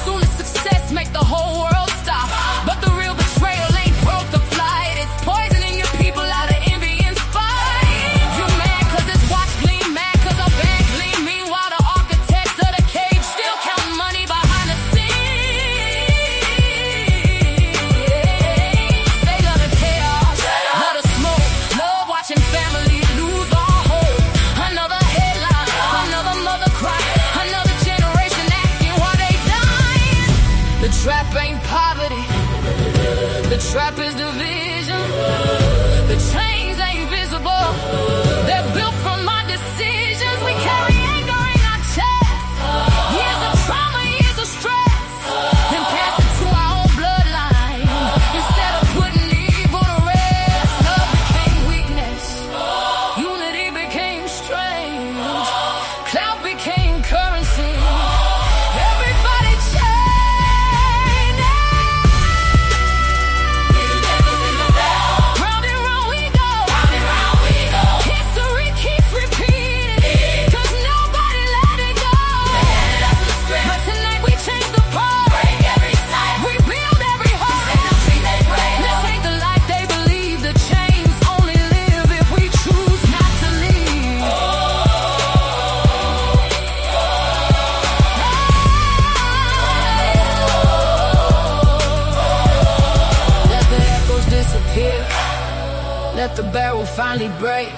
Soon as success make the whole world stop, but the real betrayal ain't broke the flight. It's poisoning your people out of envy and spite. You mad cause this watch gleam, mad cause our band gleam. Meanwhile the architects of the cage still counting money behind the scenes. They love the chaos, love the smoke, love watching family lose all hope. Another headline, another mother cry, another generation acting while they dying. The trap ain't poverty, the trap is division. The chains ain't visible, they're built from our decisions. We carry anger in our chests, years of trauma, years of stress, then pass it to our own bloodline. Instead of putting evil to rest, love became weakness, unity became strange, clout became currency. Everybody chained. Round and round we go, history keeps repeating, cause nobody let it go. But tonight we change the pole, rebuild every hope. This ain't the life they believe, the chains only live if we choose not to leave. Let the echoes disappear, let the barrel finally break.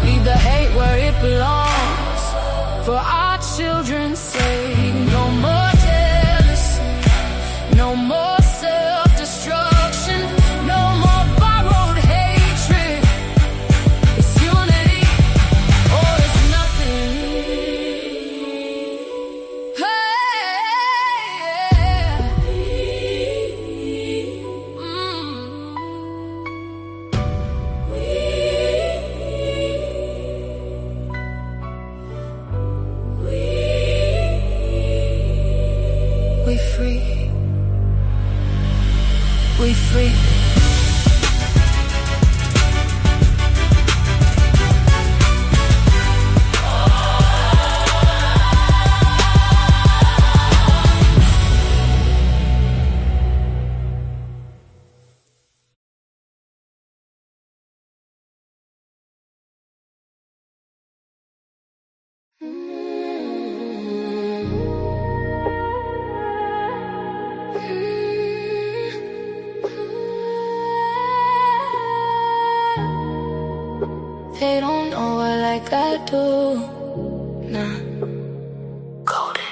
Leave the hate where it belongs, for our children's sake. No more jealousy, no more self-destruction, no more borrowed hatred. It's unity or it's nothing. Hey, we free, we free. They don't know her like I do, nah. Golden.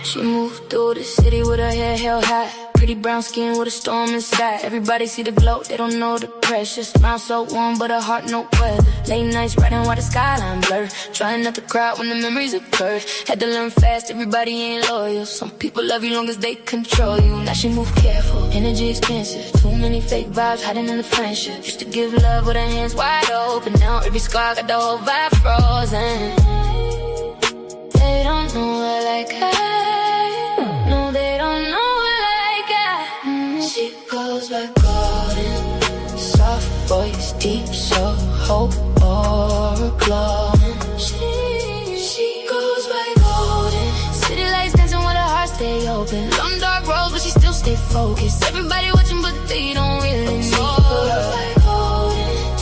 She moved through the city with her hair held high, pretty brown skin with a storm inside. Everybody see the glow, they don't know the pressure. Smile so warm, but her heart no weather. Late nights riding while the skyline blur, trying not to cry when the memories occur. Had to learn fast, everybody ain't loyal. Some people love you long as they control you. Now she move careful, energy expensive. Too many fake vibes hiding in the friendship. Used to give love with her hands wide open. Now every scar got the whole vibe frozen. They don't know her like I. No, they don't know her like I. She goes by golden, soft voice, deep soul, hope or glowing. She goes by golden. City lights dancing with her heart stay open. Long dark roads, but she still stay focused. Everybody watching, but they don't really know her.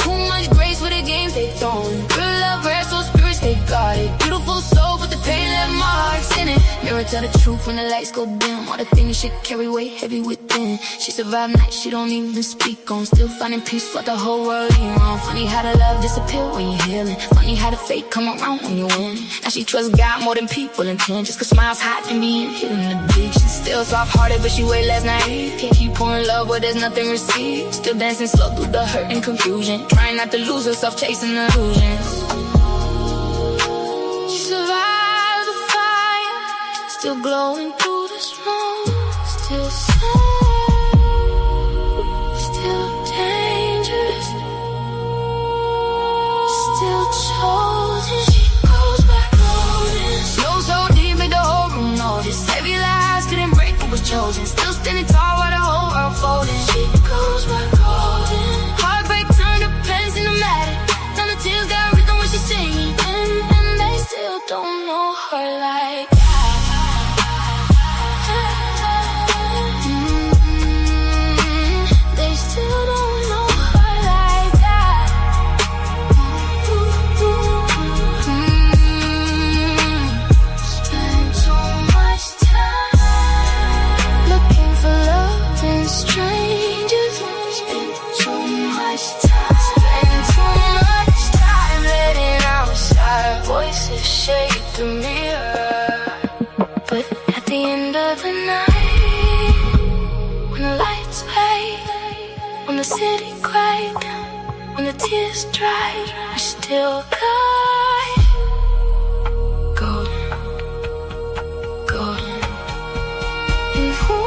Too much grace for the games they throwing. Real love, rare soul, spirits they got it. Beautiful soul, but the pain left marks in it. Mirror tell the truth when the lights go dim. All the things she carry weight heavy within. She survived nights she don't even speak on. Still finding peace while the whole world ain't wrong. Funny how the love disappear when you're healing. Funny how the fate come around when you win. Now she trusts God more than people intend. Just cause smiles hot can be hidden addiction. Still soft-hearted but she way less naive. Can't keep pouring love but there's nothing received. Still dancing slow through the hurt and confusion. Trying not to lose herself chasing illusions. She survived the fire, still glowing through the smoke. Still sad, still dangerous, still chosen. She goes back golden. Snow so deep made the whole room notice. Heavy lies couldn't break what was chosen. Still standing tall while the whole world folding. She goes back golden. Heartbreak turned to pens in the matter. Now the tears got rhythm when she's singing. And they still don't know her like they still don't know her like that. Spend too much time looking for love in strangers. Spend too much time. Spend too much time letting outside voices shake the mirror. But at the end of the night, when the lights fade, when the city cried, when the tears dried, we still got golden, golden. And who